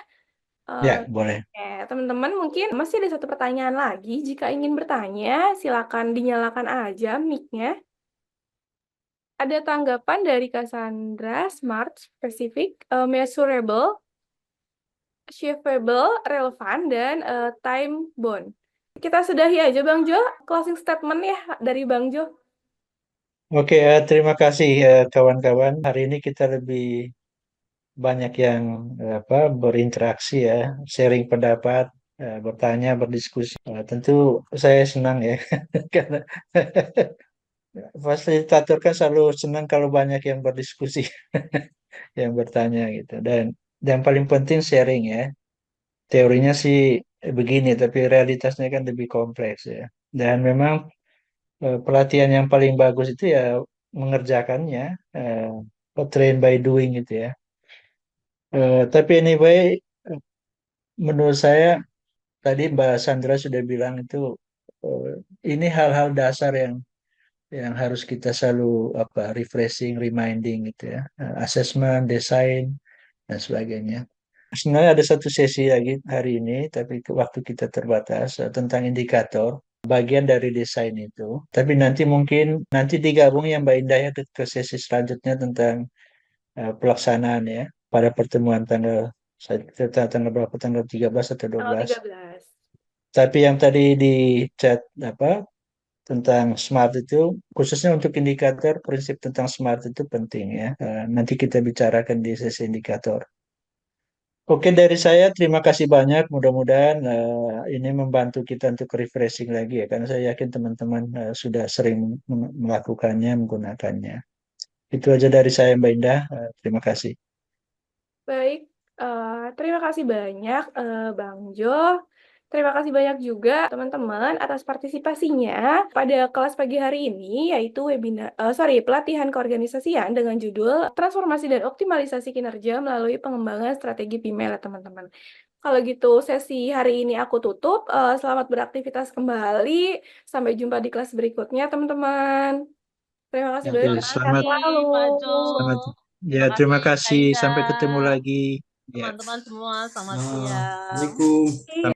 Ya, boleh. Teman-teman mungkin masih ada satu pertanyaan lagi. Jika ingin bertanya, silakan dinyalakan aja mic-nya. Ada tanggapan dari Kak Sandra, smart, specific, measurable, achievable, relevan, dan time bound. Kita sudahi aja Bang Jo, closing statement ya dari Bang Jo. Oke, terima kasih kawan-kawan. Hari ini kita lebih banyak yang berinteraksi ya, sharing pendapat, bertanya, berdiskusi. Tentu saya senang ya, karena fasilitator kan selalu senang kalau banyak yang berdiskusi, yang bertanya gitu. Dan yang paling penting sharing ya. Teorinya sih begini, tapi realitasnya kan lebih kompleks ya. Dan memang pelatihan yang paling bagus itu ya mengerjakannya, train by doing gitu ya. Tapi anyway, menurut saya tadi Mbak Sandra sudah bilang itu ini hal-hal dasar yang harus kita selalu refreshing, reminding gitu ya. Assessment, desain dan sebagainya. Sebenarnya ada satu sesi lagi hari ini, tapi waktu kita terbatas tentang indikator bagian dari desain itu. Tapi nanti mungkin digabung yang Mbak Indah ya ke sesi selanjutnya tentang pelaksanaan ya pada pertemuan tanggal berapa, tanggal 13 atau Tanggal 12. 13. Tapi yang tadi di chat tentang SMART itu khususnya untuk indikator, prinsip tentang SMART itu penting ya. Nanti kita bicarakan di sesi indikator. Oke, dari saya terima kasih banyak. Mudah-mudahan ini membantu kita untuk refreshing lagi ya, karena saya yakin teman-teman sudah sering melakukannya, menggunakannya. Itu aja dari saya, Mbak Indah. Terima kasih. Baik, terima kasih banyak Bang Jo. Terima kasih banyak juga teman-teman atas partisipasinya pada kelas pagi hari ini, yaitu pelatihan keorganisasian dengan judul Transformasi dan Optimalisasi Kinerja melalui Pengembangan Strategi PIMEL, teman-teman. Kalau gitu sesi hari ini aku tutup. Selamat beraktivitas kembali. Sampai jumpa di kelas berikutnya, teman-teman. Terima kasih Oke, banyak. Terima Sehat selamat. kasih Pak Jo. Selamat. Ya, Terima terima kasih Kak kasih. Sampai Indah. ketemu lagi. Ya. Teman-teman semua, selamat siang. Assalamualaikum.